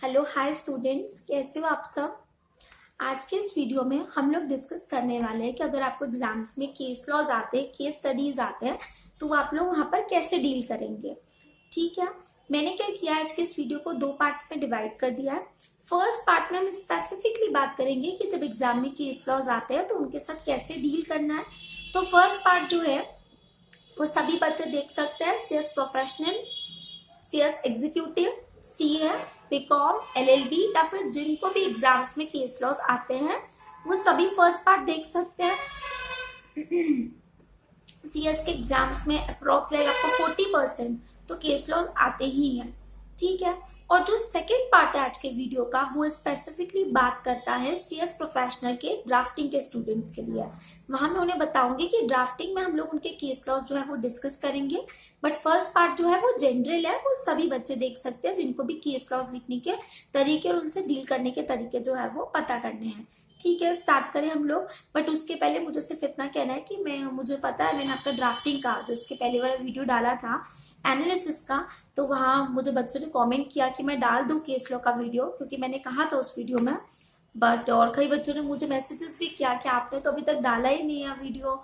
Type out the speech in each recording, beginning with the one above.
Hello hi students, कैसे हो आप सब। आज के इस वीडियो में हम लोग डिस्कस करने वाले हैं कि अगर आपको एग्जाम्स में केस लॉज आते हैं, केस स्टडीज आते हैं, तो वो आप लोग वहां पर कैसे डील करेंगे। ठीक है, मैंने क्या किया है, आज के इस वीडियो को दो पार्ट्स में डिवाइड कर दिया है। फर्स्ट पार्ट में हम स्पेसिफिकली बात करेंगे कि जब एग्जाम में केस लॉज आते हैं तो उनके साथ कैसे डील करना है। तो फर्स्ट पार्ट जो है वो सभी बच्चे देख सकते हैं, CS professional, CS executive, CA, BCom, LLB या फिर जिनको भी एग्जाम्स में केस लॉस आते हैं वो सभी फर्स्ट पार्ट देख सकते हैं। सीएस के एग्जाम्स में अप्रोक्स लाइक आपको 40% तो केस लॉस आते ही हैं। ठीक है, और जो सेकेंड पार्ट है आज के वीडियो का वो स्पेसिफिकली बात करता है सीएस प्रोफेशनल के ड्राफ्टिंग के स्टूडेंट्स के लिए। वहां मैं उन्हें बताऊंगी कि ड्राफ्टिंग में हम लोग उनके केस लॉस जो है वो डिस्कस करेंगे, बट फर्स्ट पार्ट जो है वो जनरल है, वो सभी बच्चे देख सकते हैं जिनको भी केस लॉस लिखने के तरीके और उनसे डील करने के तरीके जो है वो पता करने हैं। ठीक है, स्टार्ट करें हम लोग। बट उसके पहले मुझे सिर्फ इतना कहना है कि मुझे पता है, मैंने आपका ड्राफ्टिंग का जो इसके पहले वाला वीडियो डाला था एनालिसिस का, तो वहाँ मुझे बच्चों ने कमेंट किया कि मैं डाल दूं केस लॉ का वीडियो, क्योंकि मैंने कहा था उस वीडियो में। बट और कई बच्चों ने मुझे मैसेजेस भी किया कि आपने तो अभी तक डाला ही नहीं है video,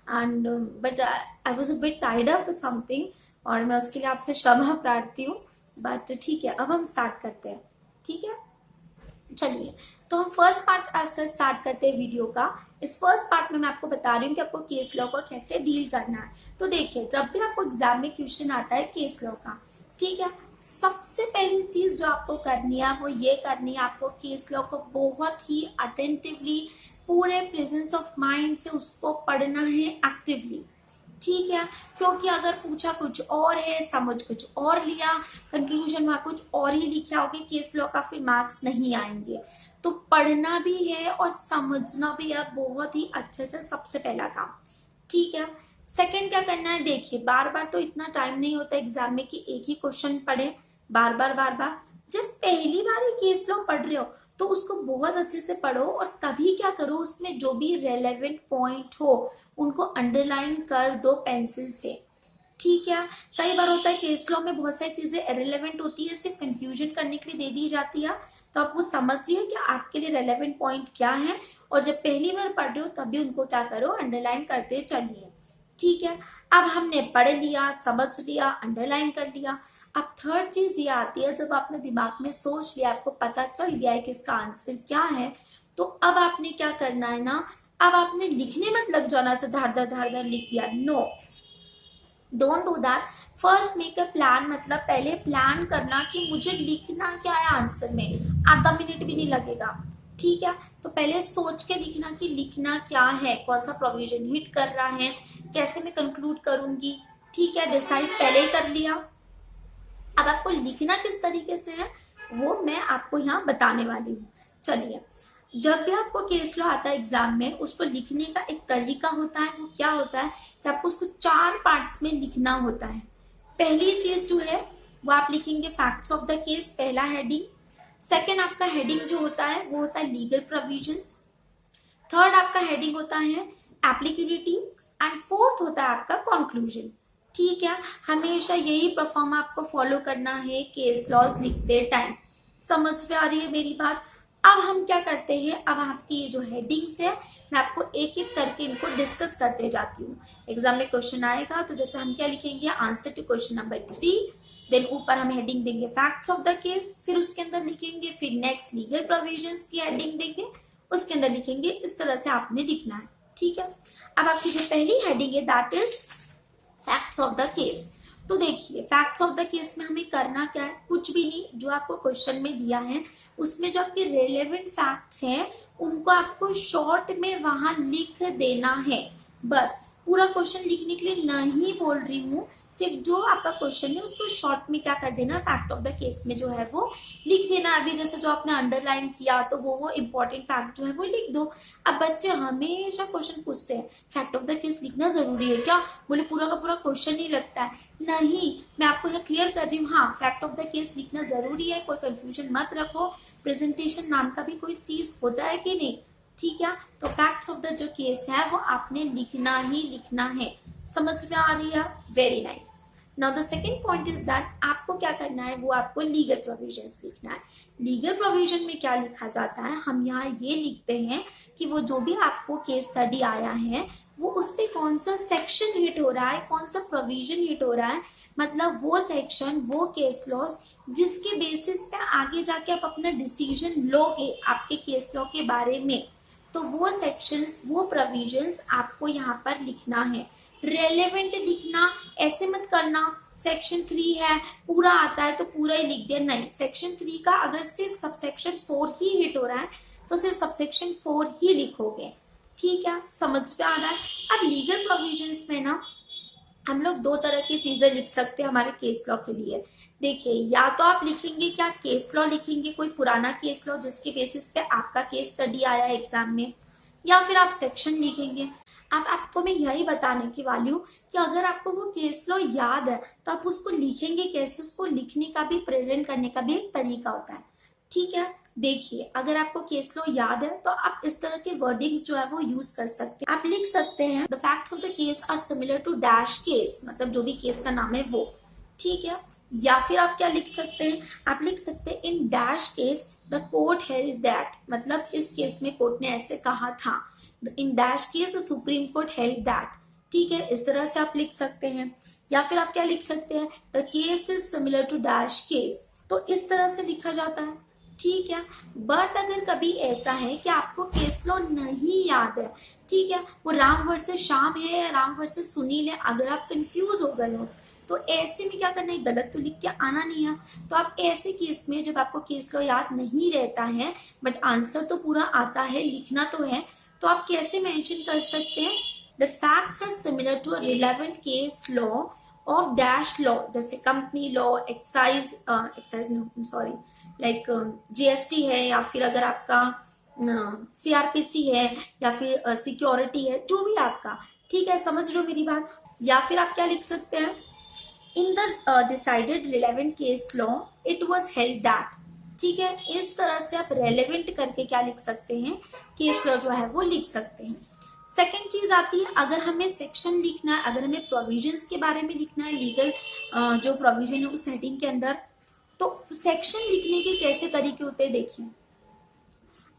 and but I was a bit tied up with something, और मैं उसके लिए आपसे क्षमा प्रार्थी हूँ। बट ठीक है, अब हम स्टार्ट करते हैं। ठीक है, चलिए, तो हम फर्स्ट पार्ट आज का स्टार्ट करते हैं वीडियो का। इस फर्स्ट पार्ट में मैं आपको बता रही हूँ कि आपको केस लॉ को कैसे डील करना है। तो देखिए, जब भी आपको एग्जाम में क्वेश्चन आता है केस लॉ का, ठीक है, सबसे पहली चीज जो आपको करनी है वो ये करनी है, आपको केस लॉ को बहुत ही अटेंटिवली, पूरे प्रेजेंस ऑफ माइंड से उसको पढ़ना है एक्टिवली। ठीक है, क्योंकि अगर पूछा कुछ और है, समझ कुछ और लिया, कंक्लूजन वहां कुछ और ही लिखा होगा, केस लॉ का फिर मार्क्स नहीं आएंगे। तो पढ़ना भी है और समझना भी है बहुत ही अच्छे से, सबसे पहला काम। ठीक है, सेकंड क्या करना है, देखिए बार बार तो इतना टाइम नहीं होता एग्जाम में कि एक ही क्वेश्चन पढ़े बार बार। जब पहली बार ही केस लॉ पढ़ रहे हो तो उसको बहुत अच्छे से पढ़ो, और तभी क्या करो, उसमें जो भी रेलेवेंट पॉइंट हो उनको अंडरलाइन कर दो पेंसिल से। ठीक है, कई बार होता है केस लॉ में बहुत सारी चीजें इरेलेवेंट होती है, सिर्फ कंफ्यूजन करने के लिए दे दी जाती है, तो आप वो समझिए कि आपके लिए रेलेवेंट पॉइंट क्या है, और जब पहली बार पढ़ रहे हो तभी उनको क्या करो, अंडरलाइन करते चलिए। ठीक है, अब हमने पढ़ लिया, समझ लिया, अंडरलाइन कर लिया। अब थर्ड चीज ये आती है, जब आपने दिमाग में सोच लिया, आपको पता चल गया है कि इसका आंसर क्या है, तो अब आपने क्या करना है ना, अब आपने लिखने मत लग जाना से धार धार लिख दिया, no, don't do that. First make a plan, मतलब पहले प्लान करना कि मुझे लिखना क्या है आंसर में, आधा मिनट भी नहीं लगेगा। ठीक है, तो पहले सोच के लिखना कि लिखना क्या है, कौन सा प्रोविजन हिट कर रहा है, कैसे मैं कंक्लूड करूंगी। ठीक है, डिसाइड पहले ही कर लिया। अब आपको लिखना किस तरीके से है वो मैं आपको यहाँ बताने वाली हूँ। चलिए, जब भी आपको केस लॉ आता है एग्जाम में, उसको लिखने का एक तरीका होता है, वो क्या होता है कि आपको उसको 4 पार्ट्स में लिखना होता है। पहली चीज जो है वो आप लिखेंगे फैक्ट्स ऑफ द केस, पहला हेडिंग। सेकेंड आपका हेडिंग जो होता है वो होता है लीगल प्रोविजंस। थर्ड आपका हेडिंग होता है एप्लीकेबिलिटी, एंड फोर्थ होता है आपका कंक्लूजन। ठीक है, हमेशा यही परफॉर्म आपको फॉलो करना है केस लॉज लिखते टाइम। समझ में आ रही है मेरी बात। अब हम क्या करते हैं, अब आपकी ये जो हेडिंग्स है मैं आपको एक एक करके इनको डिस्कस करते जाती हूँ। एग्जाम में क्वेश्चन आएगा तो जैसे हम क्या लिखेंगे, answer to question number 3, then ऊपर हम हेडिंग देंगे फैक्ट्स ऑफ द केस, फिर उसके अंदर लिखेंगे, फिर नेक्स्ट लीगल प्रोविजंस की हेडिंग देंगे, उसके अंदर लिखेंगे। इस तरह से आपने लिखना है। ठीक है, अब आपकी जो पहली हेडिंग है that is facts of the case. तो देखिए, फैक्ट्स ऑफ द केस में हमें करना क्या है, कुछ भी नहीं, जो आपको क्वेश्चन में दिया है उसमें जो आपके रेलेवेंट फैक्ट्स हैं उनको आपको शॉर्ट में वहां लिख देना है। बस, पूरा क्वेश्चन लिखने के लिए नहीं बोल रही हूँ, सिर्फ जो आपका क्वेश्चन है उसको शॉर्ट में क्या कर देना, फैक्ट ऑफ द केस में जो है वो लिख देना। अभी जैसे जो आपने अंडरलाइन किया तो वो इंपॉर्टेंट फैक्ट जो है वो लिख दो। अब बच्चे हमेशा क्वेश्चन पूछते हैं फैक्ट ऑफ द केस लिखना जरूरी है क्या, बोले पूरा का पूरा क्वेश्चन ही लगता है। नहीं, मैं आपको यहाँ क्लियर कर रही हूँ, हाँ फैक्ट ऑफ द केस लिखना जरूरी है, कोई कंफ्यूजन मत रखो। प्रेजेंटेशन नाम का भी कोई चीज होता है कि नहीं। ठीक है, तो फैक्ट्स ऑफ द जो केस है वो आपने लिखना ही लिखना है। समझ में आ रही है, very nice. Now the second point is that आपको क्या करना है, वो आपको लीगल प्रोविजंस लिखना है। लीगल प्रोविजन में क्या लिखा जाता है, हम यहाँ ये लिखते हैं कि वो जो भी आपको केस स्टडी आया है वो उस पर कौन सा सेक्शन हिट हो रहा है, कौन सा प्रोविजन हिट हो रहा है, मतलब वो सेक्शन, वो केस लॉज जिसके बेसिस पे आगे जाके आप अपना डिसीजन लोगे आपके केस लॉ के बारे में, तो वो सेक्शंस, वो प्रोविजंस आपको यहाँ पर लिखना है। रेलेवेंट लिखना, ऐसे मत करना सेक्शन 3 है पूरा आता है तो पूरा ही लिख दिया, नहीं। सेक्शन 3 का अगर सिर्फ सब सेक्शन 4 ही हिट हो रहा है तो सिर्फ सब सेक्शन 4 ही लिखोगे, ठीक है, समझ में आ रहा है। अब लीगल प्रोविजंस में ना हम लोग दो तरह की चीजें लिख सकते हैं हमारे केस लॉ के लिए। देखिए, या तो आप लिखेंगे क्या, केस लॉ लिखेंगे, कोई पुराना केस लॉ जिसके बेसिस पे आपका केस स्टडी आया है एग्जाम में, या फिर आप सेक्शन लिखेंगे। अब आपको मैं यही बताने की वाली हूँ कि अगर आपको वो केस लॉ याद है तो आप उसको लिखेंगे कैसे, उसको लिखने का भी, प्रेजेंट करने का भी एक तरीका होता है, ठीक है। देखिए, अगर आपको केस लॉ याद है तो आप इस तरह के वर्डिंग्स जो है वो यूज कर सकते हैं। आप लिख सकते हैं the facts of the case are similar to dash case, मतलब जो भी केस का नाम है वो, ठीक है। या फिर आप क्या लिख सकते हैं, आप लिख सकते हैं in dash case the court held that, मतलब इस केस में कोर्ट ने ऐसे कहा था। In dash case the supreme court held that, ठीक है, इस तरह से आप लिख सकते हैं। या फिर आप क्या लिख सकते हैं, the case is similar to dash case, तो इस तरह से लिखा जाता है, ठीक है। बट अगर कभी ऐसा है कि आपको केस लॉ नहीं याद है, ठीक है, वो राम वर्सेस श्याम है या राम वर्सेस सुनील है, अगर आप कंफ्यूज हो गए हो तो ऐसे में क्या करना है, गलत तो लिख के आना नहीं है। तो आप ऐसे केस में जब आपको केस लॉ याद नहीं रहता है बट आंसर तो पूरा आता है, लिखना तो है, तो आप कैसे मेंशन कर सकते हैं, the facts are similar to a relevant case law of dash law, जैसे company law, excise sorry like GST है, या फिर अगर आपका सीआरपीसी है, या फिर सिक्योरिटी है, जो भी आपका, ठीक है, समझ लो मेरी बात। या फिर आप क्या लिख सकते हैं, in the decided relevant case law it was held that, ठीक है। इस तरह से आप रेलेवेंट करके क्या लिख सकते हैं, केस लॉ जो है वो लिख सकते हैं। सेकेंड चीज आती है, अगर हमें सेक्शन लिखना है, अगर हमें प्रोविजंस के बारे में लिखना है, लीगल जो प्रोविजन है उस हेडिंग के अंदर, तो सेक्शन लिखने के कैसे तरीके होते हैं, देखिए।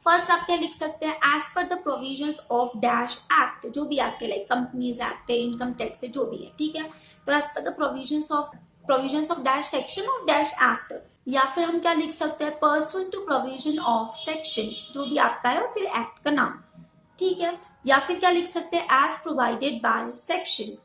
फर्स्ट आप क्या लिख सकते हैं, as per the provisions of dash act, जो भी एक्ट है, लाइक कंपनीज एक्ट है, इनकम टैक्स है, जो भी है, ठीक है। तो as per the provisions of dash section of dash act. या फिर हम क्या लिख सकते हैं, pursuant to provision of section, जो भी आपका है, और फिर एक्ट का नाम, ठीक है। या फिर क्या लिख सकते हैं, एज प्रोवाइडेड बाय सेक्शन,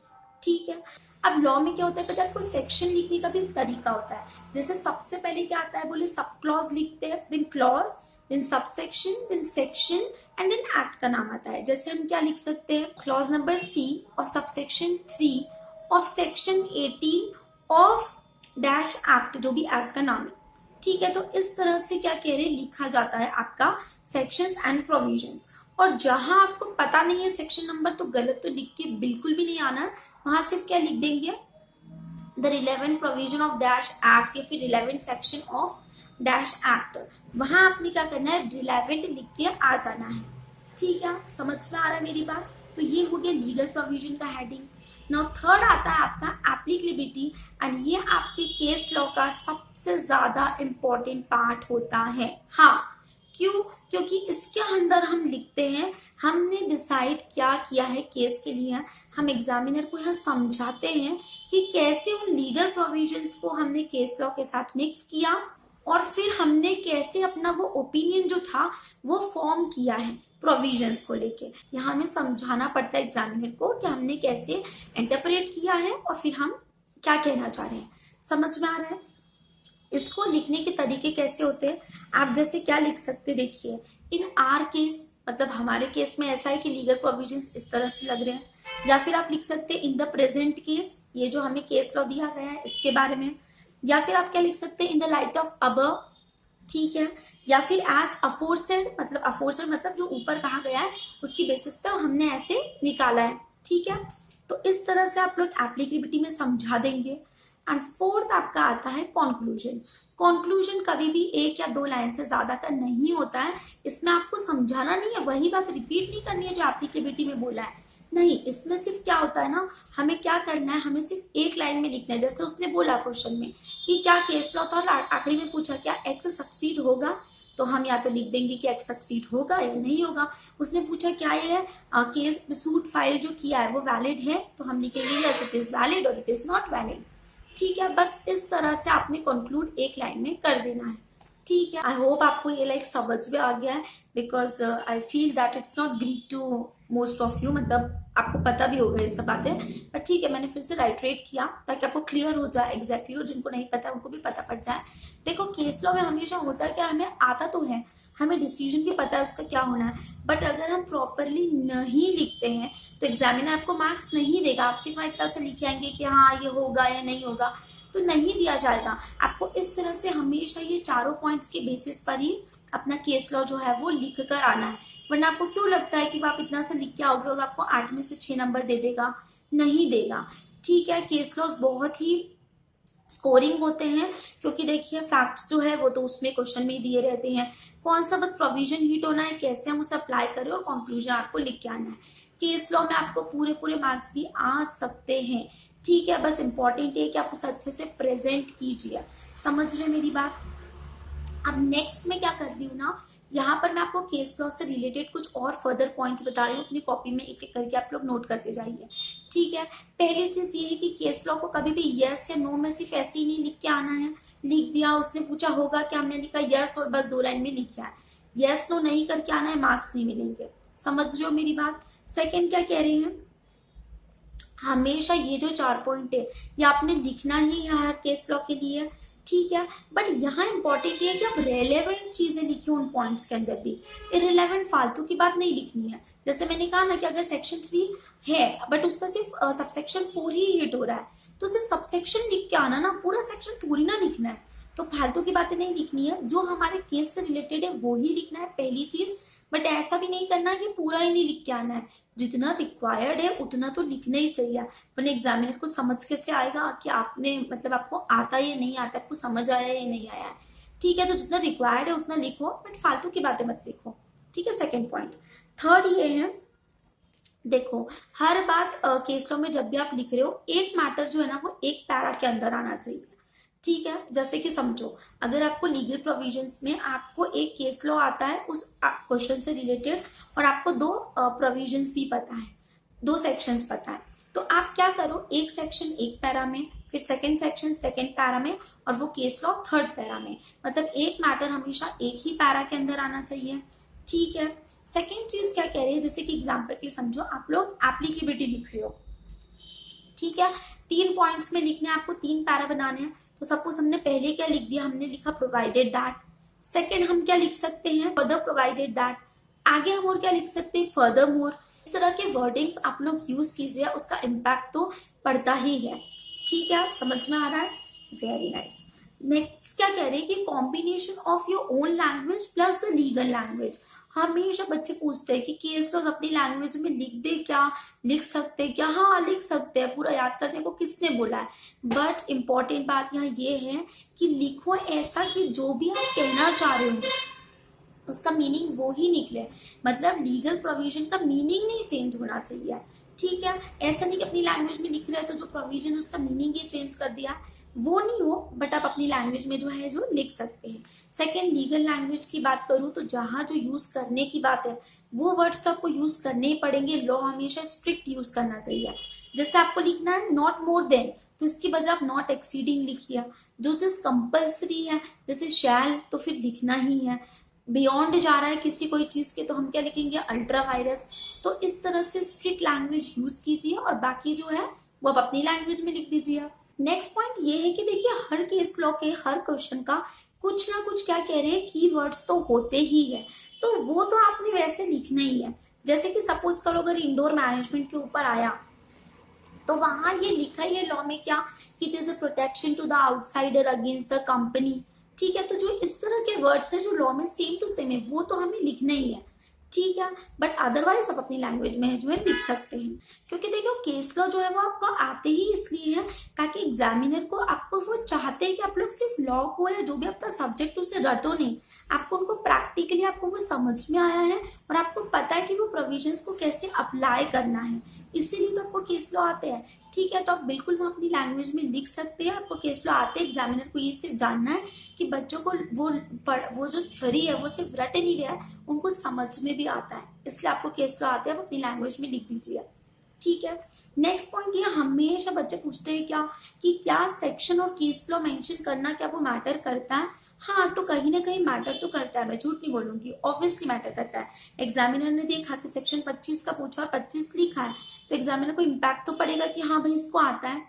ठीक है। अब लॉ में क्या होता है पता है आपको, सेक्शन लिखने का भी तरीका होता है। जैसे सबसे पहले क्या आता है, बोले सब क्लॉज लिखते हैं, then clause, then subsection, then section, and then act का नाम आता है। जैसे हम क्या लिख सकते हैं, क्लॉज नंबर सी और subsection 3 of section 18 of dash act, जो भी एक्ट का नाम है, ठीक है। तो इस तरह से क्या कह रहे हैं, लिखा जाता है आपका सेक्शंस एंड प्रोविजंस। और जहां आपको पता नहीं है सेक्शन नंबर, तो गलत तो लिख के बिल्कुल भी नहीं आना है, वहां सिर्फ क्या लिख देंगे, the relevant provision of dash act, या फिर relevant section of dash act, वहां आपने क्या करना है, रिलेवेंट लिख के आ जाना है, ठीक है। समझ में आ रहा है मेरी बात। तो ये हो गया लीगल प्रोविजन का हेडिंग। नाउ थर्ड आता है आपका एप्लीकेबिलिटी, एंड ये आपके केस लॉ का सबसे ज्यादा इंपॉर्टेंट पार्ट होता है। हाँ, क्यों, क्योंकि इसके अंदर हम लिखते हैं हमने डिसाइड क्या किया है केस के लिए, हम एग्जामिनर को यहाँ समझाते हैं कि कैसे उन लीगल प्रोविजंस को हमने केस लॉ के साथ मिक्स किया, और फिर हमने कैसे अपना वो ओपिनियन जो था वो फॉर्म किया है प्रोविजंस को लेके। यहाँ हमें समझाना पड़ता है एग्जामिनर को कि हमने कैसे इंटरप्रेट किया है और फिर हम क्या कहना चाह रहे हैं। समझ में आ रहा है। इसको लिखने के तरीके कैसे होते हैं, आप जैसे क्या लिख सकते, देखिए, इन आर केस, मतलब हमारे केस में ऐसा है कि लीगल प्रोविजंस इस तरह से लग रहे हैं। या फिर आप लिख सकते हैं इन द प्रेजेंट केस, ये जो हमें केस लॉ दिया गया है इसके बारे में। या फिर आप क्या लिख सकते हैं, in the light of above, ठीक है। या फिर एज अफोरसेड, मतलब अफोरसेड मतलब जो ऊपर कहा गया है उसकी बेसिस पे हमने ऐसे निकाला है, ठीक है। तो इस तरह से आप लोग एप्लीकेबिलिटी में समझा देंगे। एंड फोर्थ आपका आता है कॉन्क्लूजन। कॉन्क्लूजन कभी भी एक या दो लाइन से ज्यादा का नहीं होता है, इसमें आपको समझाना नहीं है, वही बात रिपीट नहीं करनी है जो एप्लीकेबिलिटी में बोला है, नहीं, इसमें सिर्फ क्या होता है ना, हमें क्या करना है, हमें सिर्फ एक लाइन में लिखना है। जैसे उसने बोला क्वेश्चन में कि क्या केस लॉ था, और आखिरी में पूछा क्या एक्स सक्सीड होगा, तो हम या तो लिख देंगे कि एक्स सक्सीड होगा या नहीं होगा। उसने पूछा क्या ये केस सूट फाइल जो किया है वो वैलिड है, तो हम लिखेंगे यस इट इज वैलिड और इट इज नॉट वैलिड। ठीक है, बस इस तरह से आपने कंक्लूड एक लाइन में कर देना है। ठीक है, आई होप आपको ये लाइक समझ में आ गया है, because I feel that it's not Greek to most of you, मतलब आपको पता भी होगा ये सब बातें, बट ठीक है मैंने फिर से राइटरेट किया ताकि आपको क्लियर हो जाए एग्जैक्टली, और जिनको नहीं पता उनको भी पता पड़ जाए। देखो केस लॉ में हमेशा होता है कि हमें आता तो है, हमें डिसीजन भी पता है उसका क्या होना है, बट अगर हम प्रॉपरली नहीं लिखते हैं तो एग्जामिनर आपको मार्क्स नहीं देगा। आप सिर्फ इतना से लिख आएंगे कि हाँ ये होगा या नहीं होगा, तो नहीं दिया जाएगा आपको। इस तरह से हमेशा ये चारों पॉइंट्स के बेसिस पर ही अपना केस लॉ जो है वो लिख कर आना है। वरना आपको क्यों लगता है कि आप इतना सा लिख के आओगे और आपको 8 में से 6 नंबर दे देगा? नहीं देगा। ठीक है, केस लॉज बहुत ही स्कोरिंग होते हैं, क्योंकि देखिए फैक्ट्स जो है वो तो उसमें क्वेश्चन में ही दिए रहते हैं, कौन सा बस प्रोविजन हिट होना है, कैसे हम उसे अप्लाई करें, और कंक्लूजन आपको लिख के आना है। केस लॉ में आपको पूरे मार्क्स भी आ सकते हैं। ठीक है, बस इंपॉर्टेंट है कि आप उसे अच्छे से प्रेजेंट कीजिए। समझ रहे मेरी बात? अब नेक्स्ट में क्या कर रही हूँ ना, यहाँ पर मैं आपको केस लॉ से रिलेटेड कुछ और फर्दर पॉइंट्स बता रही हूँ। अपनी कॉपी में एक एक करके आप लोग नोट करते जाइए। ठीक है, पहली चीज ये है कि केस लॉ को कभी भी यस या नो में सिर्फ ऐसे ही नहीं लिख के आना है। लिख दिया, उसने पूछा होगा कि हमने लिखा यस और बस 2 लाइन में लिखा है, यस नो नहीं करके आना है, मार्क्स नहीं मिलेंगे। समझ रहे हो मेरी बात? सेकेंड क्या कह रहे हैं, हमेशा ये जो 4 पॉइंट है ये आपने लिखना ही है हर केस लॉ के लिए। ठीक है, बट यहाँ इंपॉर्टेंट ये है कि आप रेलेवेंट चीजें लिखिए उन पॉइंट्स के अंदर भी, इररिलेवेंट फालतू की बात नहीं लिखनी है। जैसे मैंने कहा ना कि अगर सेक्शन 3 है बट उसका सिर्फ सबसेक्शन 4 ही हिट हो रहा है, तो सिर्फ सबसेक्शन लिख के आना ना, पूरा सेक्शन थोड़ी ना लिखना है। तो फालतू की बातें नहीं लिखनी है, जो हमारे केस से रिलेटेड है वो ही लिखना है पहली चीज। बट ऐसा भी नहीं करना कि पूरा ही नहीं लिख के आना है, जितना रिक्वायर्ड है उतना तो लिखना ही चाहिए। वरना एग्जामिनर को समझ कैसे आएगा कि आपने मतलब आपको आता या नहीं आता, आपको समझ आया या नहीं आया है। ठीक है, तो जितना रिक्वायर्ड है उतना लिखो, बट फालतू की बातें मत लिखो। ठीक है, सेकेंड पॉइंट। थर्ड ये है, देखो हर बात केस लॉ में जब भी आप लिख रहे हो, एक मैटर जो है ना वो एक पैरा के अंदर आना चाहिए। ठीक है, जैसे कि समझो अगर आपको लीगल प्रोविजंस में आपको एक केस लॉ आता है उस क्वेश्चन से रिलेटेड, और आपको 2 प्रोविजंस भी पता है, 2 सेक्शंस पता है, तो आप क्या करो, एक सेक्शन एक पैरा में, फिर सेकंड सेक्शन सेकंड पैरा में, और वो केस लॉ थर्ड पैरा में। मतलब एक मैटर हमेशा एक ही पैरा के अंदर आना चाहिए। ठीक है, सेकेंड चीज क्या कह रही है, जैसे कि एग्जाम्पल के लिए समझो आप लोग एप्लीकेबिलिटी लिख रहे हो। ठीक है, 3 पॉइंट्स में लिखने आपको 3 पैरा बनाने हैं। तो सपोज हमने पहले क्या लिख दिया, हमने लिखा प्रोवाइडेड दैट। सेकंड हम क्या लिख सकते हैं, फर्दर प्रोवाइडेड दैट। आगे हम और क्या लिख सकते हैं, फर्दर मोर। इस तरह के वर्डिंग्स आप लोग यूज कीजिए, उसका इम्पैक्ट तो पड़ता ही है। ठीक है, समझ में आ रहा है? Very nice. नेक्स्ट क्या कह रहे हैं कि combination of your own language plus the legal language. हमेशा बच्चे पूछते हैं कि केस लॉज अपनी लैंग्वेज में लिख दे क्या, लिख सकते हैं क्या? हाँ लिख सकते हैं, पूरा याद करने को किसने बोला है। बट इम्पॉर्टेंट बात यहाँ ये है कि लिखो ऐसा कि जो भी आप कहना चाह रहे हो उसका मीनिंग वो ही निकले। मतलब लीगल प्रोविजन का मीनिंग नहीं चेंज होना चाहिए। ठीक है, ऐसा नहीं कि अपनी लैंग्वेज में लिख रहे हैं तो जो प्रोविजन उसका मीनिंग ही चेंज कर दिया, वो नहीं हो, बट आप अपनी लैंग्वेज में जो है जो लिख सकते हैं। सेकंड, लीगल लैंग्वेज की बात करूं तो जहां जो यूज करने की बात है वो वर्ड्स तो आपको यूज करने ही पड़ेंगे। लॉ हमेशा स्ट्रिक्ट यूज करना चाहिए। जैसे आपको लिखना है नॉट मोर देन, तो इसकी वजह आप नॉट एक्सीडिंग लिखिए। जो चीज कंपल्सरी है जैसे शैल, तो फिर लिखना ही है। बियॉन्ड जा रहा है किसी कोई चीज के, तो हम क्या लिखेंगे, अल्ट्रा वायरस। तो इस तरह से स्ट्रिक्ट लैंग्वेज यूज कीजिए, और बाकी जो है वो आप अपनी लैंग्वेज में लिख दीजिए। नेक्स्ट पॉइंट ये है कि देखिए हर केस लॉ के हर क्वेश्चन का कुछ ना कुछ क्या कह रहे हैं, कीवर्ड्स तो होते ही है, तो वो तो आपने वैसे लिखना ही है। जैसे कि सपोज करो अगर इंडोर मैनेजमेंट के ऊपर आया तो वहां ये लिखा ही है लॉ में क्या, कि it is a protection to the outsider against the company. ठीक है, तो जो इस तरह के वर्ड्स है जो लॉ में सेम टू सेम है वो तो हमें लिखना ही है। ठीक है, बट अदरवाइज आप अपनी लैंग्वेज में जो है लिख सकते हैं। क्योंकि देखो केस लॉ जो है वो आपको आते ही इसलिए है ताकि एग्जामिनर को, आपको वो चाहते हैं कि आप लोग सिर्फ लॉ को या जो भी आपका सब्जेक्ट उसे रटो नहीं, आपको उनको प्रैक्टिस प्रैक्टिकली आपको वो समझ में आया है और आपको पता है कि वो प्रोविजंस को कैसे अप्लाई करना है, इसीलिए तो आपको केस लॉ आते हैं। ठीक है, तो आप बिल्कुल वो अपनी लैंग्वेज में लिख सकते हैं, आपको केस लॉ आते हैं। एग्जामिनर को ये सिर्फ जानना है कि बच्चों को वो जो थ्योरी है वो सिर्फ रट नहीं रहा है, उनको समझ में भी आता है, इसलिए आपको केस लॉ आते हैं, आप अपनी लैंग्वेज में लिख दीजिए। ठीक है, नेक्स्ट पॉइंट ये हमेशा बच्चे पूछते हैं क्या सेक्शन और केस लॉ मेंशन करना क्या वो मैटर करता है? हाँ, तो कहीं ना कहीं मैटर तो करता है, मैं झूठ नहीं बोलूंगी, ऑब्वियसली मैटर करता है। एग्जामिनर ने देखा कि सेक्शन 25 का पूछा और 25 लिखा है, तो एग्जामिनर को इम्पैक्ट तो पड़ेगा कि हाँ भाई इसको आता है।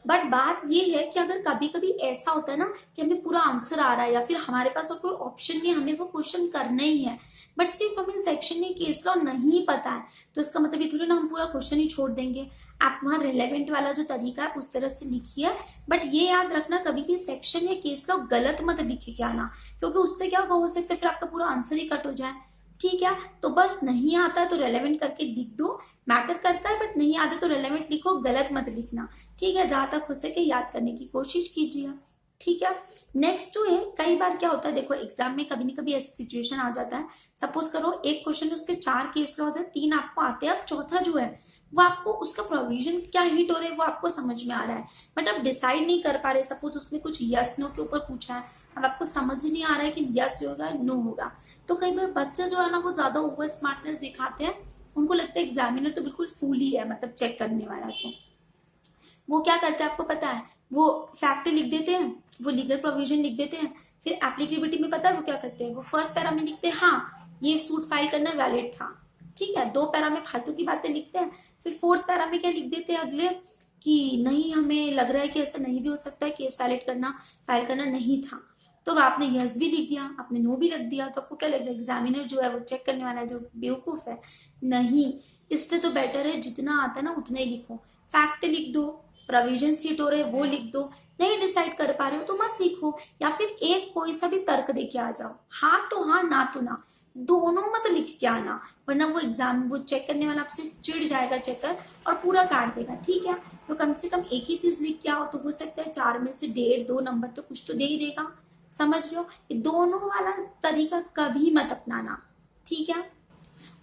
बट बात ये है कि अगर कभी कभी ऐसा होता है ना कि हमें पूरा आंसर आ रहा है या फिर हमारे पास और कोई ऑप्शन नहीं है, हमें वो क्वेश्चन करना ही है, बट सिर्फ हमें सेक्शन में केस लॉ नहीं पता है, तो इसका मतलब ये थोड़ी ना हम पूरा क्वेश्चन ही छोड़ देंगे। आप वहाँ रिलेवेंट वाला जो तरीका है उस तरह से लिखिए, बट ये याद रखना कभी भी सेक्शन या केस लॉ गलत मत लिखे क्या ना, क्योंकि उससे क्या हो सकता है फिर आपका पूरा आंसर ही कट हो जाए। ठीक है, तो बस नहीं आता है तो रेलेवेंट करके लिख दो, मैटर करता है बट नहीं आता तो रेलेवेंट लिखो, गलत मत लिखना। ठीक है, जहां तक हो सके याद करने की कोशिश कीजिए। ठीक है, नेक्स्ट जो है, कई बार क्या होता है, देखो एग्जाम में कभी ना कभी ऐसी सिचुएशन आ जाता है, सपोज करो एक क्वेश्चन उसके 4 केस लॉज है, 3 आपको आते हैं, अब चौथा जो है वो आपको उसका प्रोविजन क्या हिट हो रहा है वो आपको समझ में आ रहा है, बट आप डिसाइड नहीं कर पा रहे। सपोज उसमें कुछ यस नो के ऊपर पूछा है, अब आपको समझ नहीं आ रहा है कि यस होगा नो होगा, तो कई बार बच्चे जो है ना वो ज्यादा ओवर स्मार्टनेस दिखाते हैं, उनको लगता है एग्जामिनर तो बिल्कुल फूल ही है, मतलब चेक करने वाला, तो वो क्या करते हैं आपको पता है, वो फैक्ट लिख देते हैं, वो लीगल प्रोविजन लिख देते हैं, फिर एप्लीकेबिलिटी में पता है वो क्या करते हैं, वो फर्स्ट पैरा में लिखते हैं हाँ ये सूट फाइल करना वैलिड था। ठीक है, 2 पैरा में फालतू की बातें लिखते हैं, फिर 4th पैरा में क्या लिख देते हैं अगले कि नहीं हमें लग रहा है कि ऐसा नहीं भी हो सकता है, केस फाइल करना नहीं था, तो आपने यस भी लिख दिया, आपने नो भी लिख दिया, तो आपको क्या लग रहा है एग्जामिनर जो है वो चेक करने वाला है जो बेवकूफ है? नहीं, इससे तो बेटर है जितना आता है ना उतना ही लिखो, फैक्ट लिख दो, प्रोविजन सीट हो रहे वो लिख दो, नहीं डिसाइड कर पा रहे हो तो मत लिखो, या फिर एक कोई सा भी तर्क देके आ जाओ, हाँ तो हाँ ना तो ना, दोनों मत लिख के आना, वरना वो चेक करने वाला आपसे चिढ़ जाएगा चेकर और पूरा काट देगा। ठीक है, तो कम से कम एक ही चीज लिख के आओ, तो हो सकता है 4 में से 1.5-2 नंबर तो कुछ तो दे ही देगा, समझ लो, ये दोनों वाला तरीका कभी मत अपनाना। ठीक है,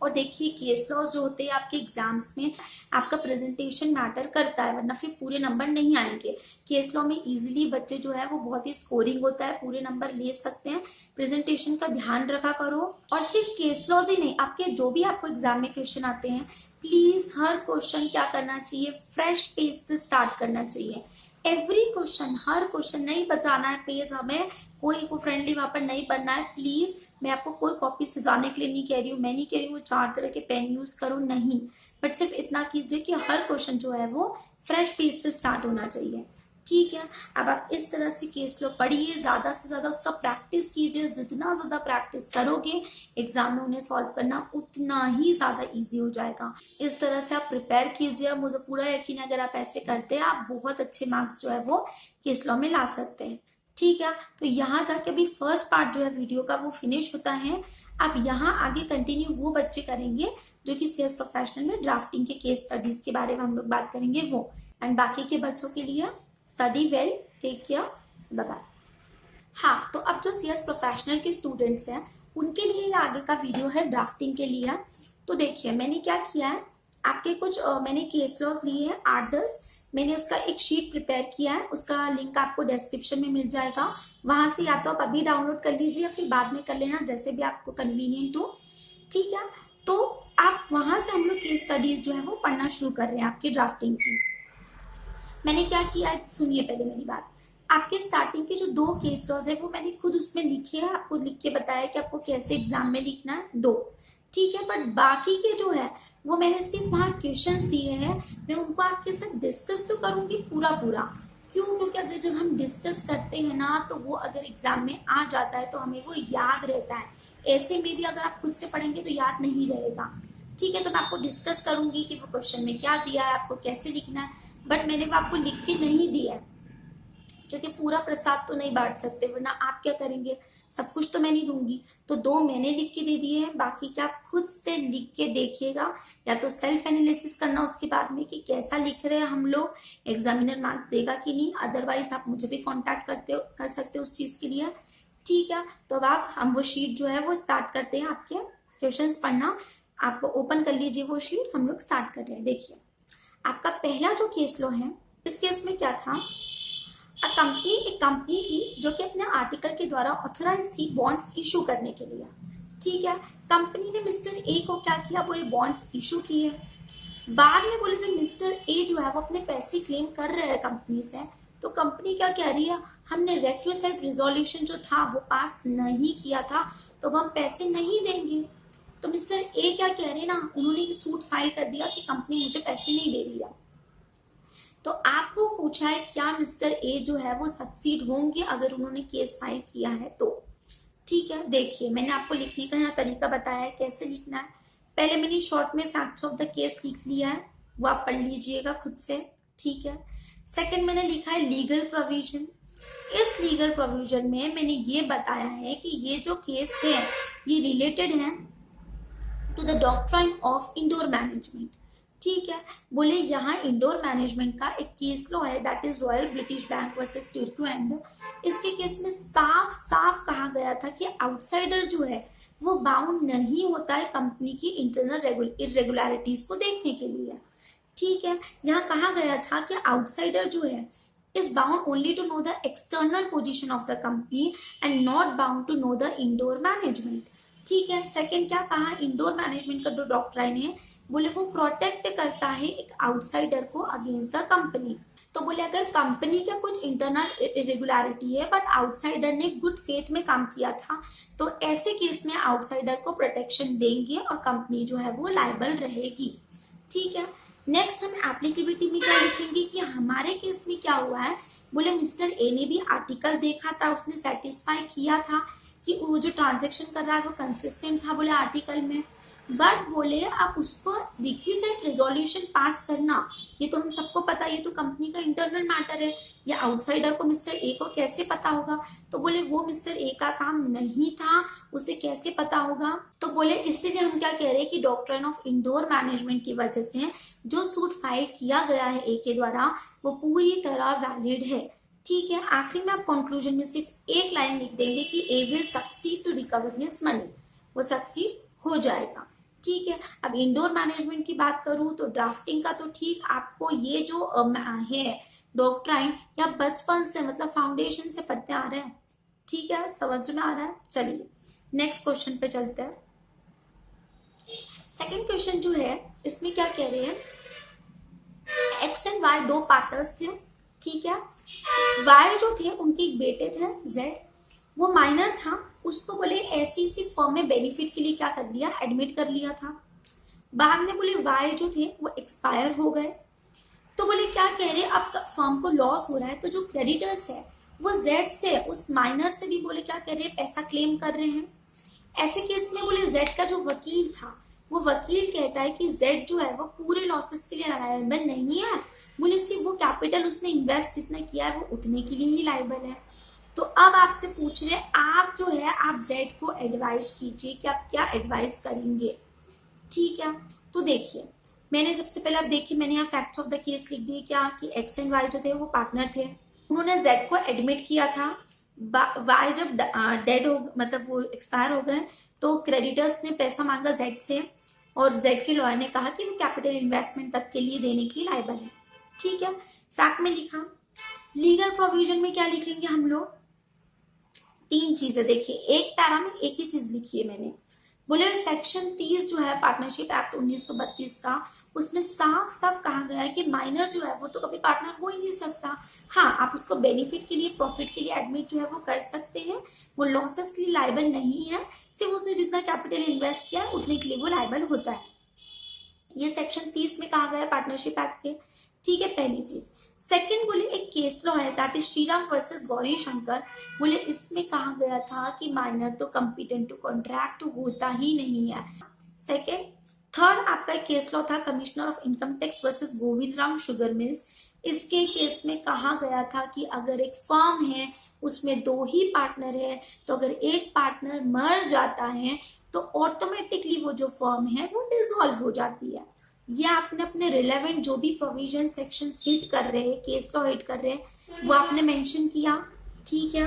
और देखिए केस लॉज जो होते हैं आपके एग्जाम्स में आपका प्रेजेंटेशन मैटर करता है, वरना फिर पूरे नंबर नहीं आएंगे। केस लॉ में इजीली बच्चे जो है वो बहुत ही स्कोरिंग होता है, पूरे नंबर ले सकते हैं, प्रेजेंटेशन का ध्यान रखा करो। और सिर्फ केस लॉज ही नहीं, आपके जो भी आपको एग्जाम में क्वेश्चन आते हैं प्लीज हर क्वेश्चन क्या करना चाहिए, फ्रेश पेज से स्टार्ट करना चाहिए। एवरी क्वेश्चन, हर क्वेश्चन नहीं बचाना है पेज, हमें कोई को फ्रेंडली वहां पर नहीं बनना है प्लीज। मैं आपको कोई कॉपी सजाने के लिए नहीं कह रही हूँ, मैं नहीं कह रही हूँ 4 तरह के पेन यूज करो, नहीं, बट सिर्फ इतना कीजिए कि हर क्वेश्चन जो है वो फ्रेश पेज से स्टार्ट होना चाहिए। ठीक है, अब आप इस तरह से केस लो पढ़िए, ज्यादा से ज्यादा उसका प्रैक्टिस कीजिए, जितना ज्यादा प्रैक्टिस करोगे एग्जाम में उन्हें सॉल्व करना उतना ही ज्यादा इजी हो जाएगा। इस तरह से आप प्रिपेयर कीजिए, मुझे पूरा यकीन है अगर आप ऐसे करते हैं आप बहुत अच्छे मार्क्स जो है वो केस लॉ में ला सकते हैं। ठीक है, तो यहाँ जाके अभी फर्स्ट पार्ट जो है वीडियो का वो फिनिश होता है। अब यहाँ आगे कंटिन्यू वो बच्चे करेंगे जो कि सीएस प्रोफेशनल में ड्राफ्टिंग के केस स्टडीज के बारे में हम लोग बात करेंगे वो, एंड बाकी के बच्चों के लिए study well, take care, bye bye. हाँ, तो अब जो सीएस प्रोफेशनल के स्टूडेंट्स हैं उनके लिए ये आगे का वीडियो है ड्राफ्टिंग के लिए। तो देखिए मैंने क्या किया है, आपके कुछ मैंने केस लॉज लिए हैं 8-10, मैंने उसका एक शीट प्रिपेयर किया है, उसका लिंक आपको डिस्क्रिप्शन में मिल जाएगा, वहां से या तो आप अभी डाउनलोड कर लीजिए या फिर बाद में कर लेना, जैसे भी आपको कन्वीनियंट हो। ठीक है, तो आप वहां से हम लोग केस स्टडीज जो है वो पढ़ना शुरू कर रहे हैं आपकी ड्राफ्टिंग की। मैंने क्या किया है सुनिए पहले मेरी बात, आपके स्टार्टिंग के जो 2 केस लॉज है वो मैंने खुद उसमें लिखे हैं, आपको लिख के बताया कि आपको कैसे एग्जाम में लिखना है 2। ठीक है, बट बाकी के जो है वो मैंने सिर्फ वहाँ क्वेश्चंस दिए हैं, मैं उनको आपके साथ डिस्कस तो करूंगी पूरा, क्यों, क्योंकि अगर जब हम डिस्कस करते हैं ना तो वो अगर एग्जाम में आ जाता है तो हमें वो याद रहता है, ऐसे में भी अगर आप खुद से पढ़ेंगे तो याद नहीं रहेगा। ठीक है, तो मैं आपको डिस्कस करूंगी कि वो क्वेश्चन में क्या दिया है, आपको कैसे लिखना है, बट मैंने वो आपको लिख के नहीं दिया है क्योंकि पूरा प्रसाद तो नहीं बांट सकते, वरना आप क्या करेंगे, सब कुछ तो मैं नहीं दूंगी, तो 2 मैंने लिख के दे दिए हैं, बाकी क्या आप खुद से लिख के देखिएगा, या तो सेल्फ एनालिसिस करना उसके बाद में कि कैसा लिख रहे हैं हम लोग, एग्जामिनर मार्क्स देगा कि नहीं, अदरवाइज आप मुझे भी कांटेक्ट कर सकते हो उस चीज के लिए। ठीक है, तो अब हम वो शीट जो है वो स्टार्ट करते हैं। आपके क्वेश्चंस पढ़ना, आप ओपन कर लीजिए वो शीट, हम लोग स्टार्ट कर रहे हैं। देखिए आपका पहला जो केस लो है, इस केस में क्या था, एक कंपनी थी जो कि अपने आर्टिकल के द्वारा ऑथोराइज थी बॉन्ड्स इशू करने के लिए। ठीक है, कंपनी ने मिस्टर ए को क्या किया, बोले बॉन्ड्स इशू किए। बाद में बोले जब मिस्टर ए जो है वो अपने पैसे क्लेम कर रहे हैं कंपनी से, तो कंपनी क्या कह रही है, हमने रिक्विजिट रिजोल्यूशन जो था वो पास नहीं किया था, तो हम पैसे नहीं देंगे। तो मिस्टर ए क्या कह रहे हैं ना, उन्होंने सूट फाइल कर दिया कि कंपनी मुझे पैसे नहीं दे रही है। तो आपको पूछा है क्या मिस्टर ए जो है वो सक्सीड होंगे अगर उन्होंने केस फाइल किया है तो। ठीक है, देखिए मैंने आपको लिखने का यहाँ तरीका बताया है कैसे लिखना है। पहले मैंने शॉर्ट में फैक्ट्स ऑफ द केस लिख लिया है, वो आप पढ़ लीजिएगा खुद से। ठीक है, सेकंड मैंने लिखा है लीगल प्रोविजन। इस लीगल प्रोविजन में मैंने ये बताया है कि ये जो केस है ये रिलेटेड है to the doctrine of indoor management. ठीक है, बोले यहाँ इंडोर मैनेजमेंट का एक केस लॉ है that is Royal British Bank versus Turquand. इसके केस में साफ साफ कहा गया था कि आउटसाइडर जो है वो बाउंड नहीं होता है कंपनी की इंटरनल इरेगुलरिटीज को देखने के लिए। ठीक है, यहाँ कहा गया था कि आउटसाइडर जो है is bound only to know the external position of the company and not bound to know the indoor management. ठीक है, सेकंड क्या कहा, इंडोर मैनेजमेंट का जो डॉक्ट्राइन है बोले वो प्रोटेक्ट करता है एक आउटसाइडर को अगेंस्ट द कंपनी। तो बोले अगर कंपनी का कुछ इंटरनल इरेगुलरिटी है बट आउटसाइडर ने गुड फेथ में काम किया था, तो ऐसे केस में आउटसाइडर को प्रोटेक्शन देंगे और कंपनी जो है वो लायबल रहेगी। ठीक है, नेक्स्ट हम एप्लीकेबिलिटी में क्या लिखेंगे कि हमारे केस में क्या हुआ है, बोले मिस्टर ए ने भी आर्टिकल देखा था, उसने सेटिस्फाई किया था कि वो जो ट्रांजेक्शन कर रहा है वो कंसिस्टेंट था बोले आर्टिकल में, बट बोले अब उसको रिक्विजिट रिजोल्यूशन पास करना, ये तो हम सबको पता, ये तो कंपनी का इंटरनल मैटर है, ये आउटसाइडर को मिस्टर ए को कैसे पता होगा। तो बोले वो मिस्टर ए का काम नहीं था, उसे कैसे पता होगा। तो बोले इसीलिए हम क्या कह रहे हैं कि डॉक्ट्राइन ऑफ इंडोर मैनेजमेंट की वजह से जो सूट फाइल किया गया है ए के द्वारा वो पूरी तरह वैलिड है। ठीक है, आखिरी में आप कंक्लूजन में सिर्फ एक लाइन लिख देंगे कि A will succeed to recover his money, वो सक्सीड हो जाएगा। ठीक है, अब इंडोर मैनेजमेंट की बात करूं तो ड्राफ्टिंग का तो ठीक, आपको ये जो है डॉक्ट्राइन या बचपन से मतलब फाउंडेशन से पढ़ते आ रहे हैं। ठीक है, समझ में आ रहा है। चलिए नेक्स्ट क्वेश्चन पे चलते हैं। सेकंड क्वेश्चन जो है इसमें क्या कह रहे हैं, एक्स एंड वाई दो पार्टनर्स थे। ठीक है, वाई जो थे उनके एक बेटे थे जेड, वो माइनर था, उसको बोले ऐसी फर्म में बेनिफिट के लिए क्या कर लिया, एडमिट कर लिया था। बाद में बोले वाई जो थे वो एक्सपायर हो गए, तो बोले क्या कह रहे अब फर्म को लॉस हो रहा है, तो जो क्रेडिटर्स है वो जेड से उस माइनर से भी बोले क्या कर रहे हैं, पैसा क्लेम कर रहे हैं। ऐसे केस में बोले जेड का जो वकील था वो वकील कहता है कि जेड जो है वो पूरे लॉसेस के लिए लायबल नहीं है, बोले सिर्फ वो कैपिटल उसने इन्वेस्ट जितना किया है वो उतने के लिए ही लायबल है। तो अब आपसे पूछ रहे आप जो है आप जेड को एडवाइस कीजिए कि आप क्या एडवाइस करेंगे। ठीक है, तो देखिए मैंने सबसे पहले आप देखिए मैंने यहाँ फैक्ट्स ऑफ द केस लिख दिए क्या कि एक्स एंड वाई जो थे वो पार्टनर थे, उन्होंने जेड को एडमिट किया था। वाई जब डेड हो मतलब वो एक्सपायर हो गए तो क्रेडिटर्स ने पैसा मांगा जेड से और जेड के लॉयर ने कहा कि वो कैपिटल इन्वेस्टमेंट तक के लिए देने के लिए लायबल है। ठीक है, फैक्ट में लिखा। लीगल प्रोविजन में क्या लिखेंगे हम लोग, तीन चीजें देखिए, एक पैरा में एक ही चीज लिखी है मैंने, बोले सेक्शन 30 जो है पार्टनरशिप एक्ट 1932 का, उसमें साफ साफ कहा गया है कि माइनर जो है वो तो कभी पार्टनर हो ही नहीं सकता। हाँ, आप उसको बेनिफिट के लिए प्रॉफिट के लिए एडमिट जो है वो कर सकते हैं, वो लॉसेस के लिए लायबल नहीं है, सिर्फ उसने जितना कैपिटल इन्वेस्ट किया है उतने के लिए वो लायबल होता है। ये सेक्शन 30 में कहा गया है पार्टनरशिप एक्ट के। ठीक है, पहली चीज। सेकंड बोले एक केस लॉ है that is Shriram versus Gauri Shankar, बोले इसमें कहा गया था कि माइनर तो कॉम्पिटेंट टू कॉन्ट्रैक्ट होता ही नहीं है। सेकंड। थर्ड आपका एक केस लॉ था commissioner of income tax versus Govind Ram sugar mills, इसके केस में कहा गया था कि अगर एक फर्म है उसमें दो ही पार्टनर है तो अगर एक पार्टनर मर जाता है तो ऑटोमेटिकली वो जो फर्म है वो डिसॉल्व हो जाती है। ये आपने अपने रिलेवेंट जो भी प्रोविजन सेक्शंस हिट कर रहे हैं, केस लॉ हिट कर रहे हैं, वो आपने मेंशन किया। ठीक है,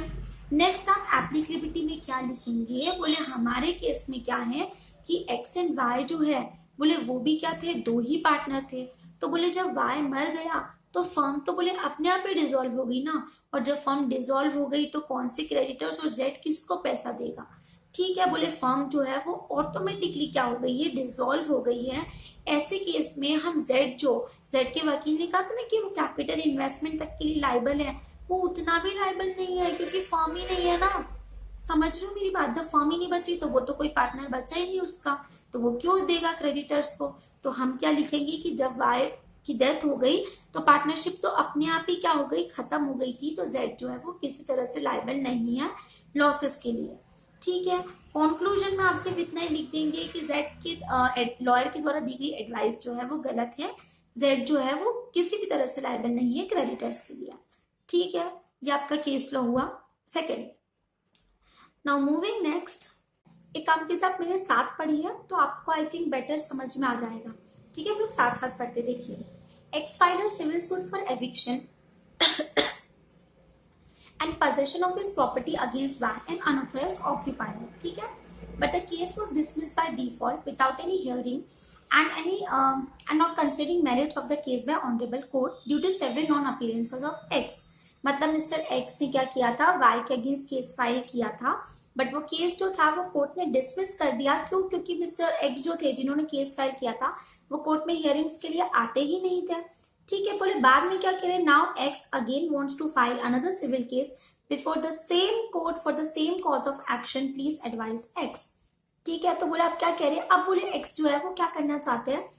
नेक्स्ट आप एप्लीकेबिलिटी में क्या लिखेंगे, बोले हमारे केस में क्या है कि एक्स एंड वाई जो है बोले वो भी क्या थे, दो ही पार्टनर थे। तो बोले जब वाई मर गया तो फर्म तो बोले अपने आप ही डिसॉल्व हो गई ना, और जब फर्म डिसॉल्व हो गई तो कौन से क्रेडिटर्स और जेड किसको पैसा देगा। ठीक है, बोले फर्म जो है वो ऑटोमेटिकली क्या हो गई है, डिसॉल्व हो गई है। ऐसे केस में हम जेड के वकील ने कहा था ना कि वो कैपिटल इन्वेस्टमेंट तक के लिए लाइबल है, वो उतना भी लाइबल नहीं है क्योंकि फर्म ही नहीं है ना। समझ रहे हो मेरी बात, जब फर्म ही नहीं बची तो वो तो कोई पार्टनर बचा ही नहीं उसका, तो वो क्यों देगा क्रेडिटर्स को। तो हम क्या लिखेंगे कि जब वाई की डेथ हो गई तो पार्टनरशिप तो अपने आप ही क्या हो गई, खत्म हो गई थी, तो जेड जो है वो किसी तरह से लाइबल नहीं है लॉसेस के लिए। ठीक है, कंक्लूजन में आप सिर्फ इतना ही लिख देंगे कि जेड के लॉयर के द्वारा दी गई एडवाइस जो है वो गलत है, जेड जो है वो किसी भी तरह से लायबल नहीं है क्रेडिटर्स के लिए। ठीक है, ये आपका केस लॉ हुआ सेकंड। नाउ मूविंग नेक्स्ट, एक काम कीजिए आप मेरे साथ पढ़िए तो आपको आई थिंक बेटर समझ में आ जाएगा। ठीक है, हम लोग साथ साथ पढ़ते, देखिए X filed a civil suit for eviction and possession of his property against Y, an unauthorized occupier. ठीक है, but the case was dismissed by default without any hearing and not considering merits of the case by honorable court due to several non-appearances of X. मतलब mister x ने क्या किया था, Y के against case file किया था, but वो case जो था वो कोर्ट ने डिसमिस कर दिया। क्यों? क्योंकि मिस्टर एक्स जो थे जिन्होंने केस फाइल किया था वो कोर्ट में हियरिंग्स के लिए आते ही नहीं थे। ठीक है, बोले बाद में क्या कह रहे, now X again wants to file another civil case before the same court for the same cause of action, please advise X. ठीक है, तो बोले अब क्या कह रहे हैं, अब बोले एक्स जो है वो क्या करना चाहते हैं,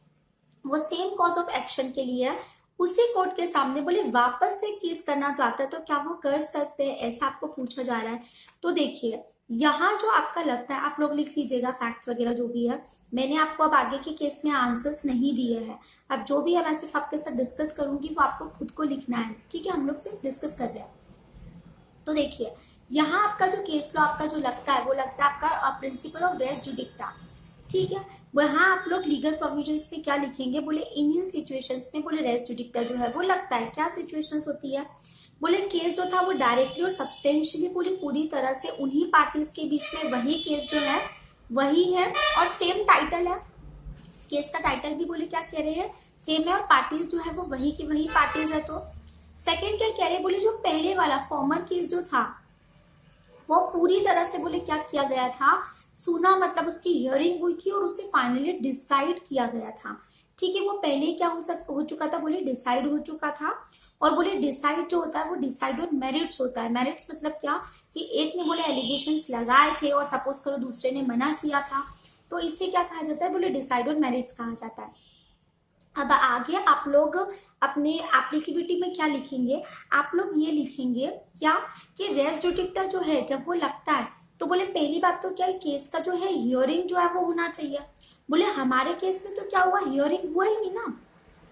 वो सेम कॉज ऑफ एक्शन के लिए उसी कोर्ट के सामने बोले वापस से केस करना चाहता है, तो क्या वो कर सकते हैं, ऐसा आपको पूछा जा रहा है। तो देखिए यहाँ जो आपका लगता है आप लोग लिख लीजिएगा फैक्ट्स वगैरह जो भी है, मैंने आपको अब आगे के केस में आंसर्स नहीं दिए हैं, अब जो भी है मैं सिर्फ आपके साथ डिस्कस करूंगी वो आपको खुद को लिखना है। ठीक है, हम लोग सिर्फ डिस्कस कर रहे हैं। तो देखिए यहाँ आपका जो केस लॉ आपका जो लगता है वो लगता है आपका प्रिंसिपल ऑफ रेस जुडिक्टा। ठीक है, वहां आप लोग लीगल प्रोविजंस में क्या लिखेंगे, बोले इंडियन सिचुएशंस में बोले रेस जुडिक्टा जो है वो लगता है। क्या सिचुएशंस होती है, बोले केस जो था वो डायरेक्टली और सब्सटेंशियली बोले पूरी तरह से उन्हीं पार्टीज के बीच में वही केस जो है वही है और सेम टाइटल है, केस का टाइटल भी बोले क्या कह रहे हैं सेम है, और पार्टीज जो है वो वही की वही पार्टीज है। तो सेकंड क्या कह रहे हैं, बोले जो पहले वाला फॉर्मर केस जो था वो पूरी तरह से बोले क्या किया गया था, सुना मतलब उसकी हियरिंग हुई थी और उसे फाइनली डिसाइड किया गया था। ठीक है, वो पहले क्या हो चुका था, बोले डिसाइड हो चुका था, और बोले डिसाइड जो होता है वो डिसाइड ऑन मेरिट्स होता है। मेरिट्स मतलब क्या कि एक ने बोले एलिगेशंस लगाए थे और सपोज करो दूसरे ने मना किया था, तो इससे क्या कहा जाता है, बोले डिसाइड ऑन मेरिट्स कहा जाता है। अब आगे आप लोग अपने एप्लीकेबिलिटी में क्या लिखेंगे, आप लोग ये लिखेंगे क्या कि रेस जुडिक्टा जो है जब वो लगता है तो बोले पहली बात तो क्या है, केस का जो है हियरिंग जो है वो होना चाहिए। बोले हमारे केस में तो क्या हुआ, हियरिंग हुआ ही नहीं ना,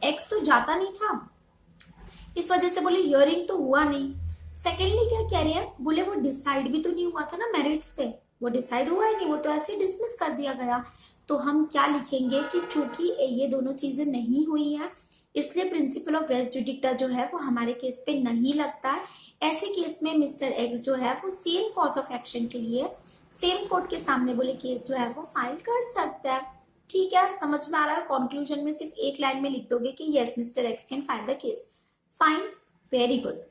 एक्स तो जाता नहीं था, इस वजह से बोले हियरिंग तो हुआ नहीं। सेकेंडली क्या कह रहे हैं, बोले वो डिसाइड भी तो नहीं हुआ था ना मेरिट्स पे, वो डिसाइड हुआ ही नहीं, वो तो ऐसे डिसमिस कर दिया गया। तो हम क्या लिखेंगे कि चूंकि ये दोनों चीजें नहीं हुई है इसलिए प्रिंसिपल ऑफ रेस जुडिक्टा जो है वो हमारे केस पे नहीं लगता है। ऐसे केस में मिस्टर एक्स जो है वो सेम कॉज ऑफ एक्शन के लिए सेम कोर्ट के सामने बोले केस जो है वो फाइल कर सकता है। ठीक है, समझ में आ रहा है। कंक्लूजन में सिर्फ एक लाइन में लिख दोगे कि yes mister x can file the case, fine, very good.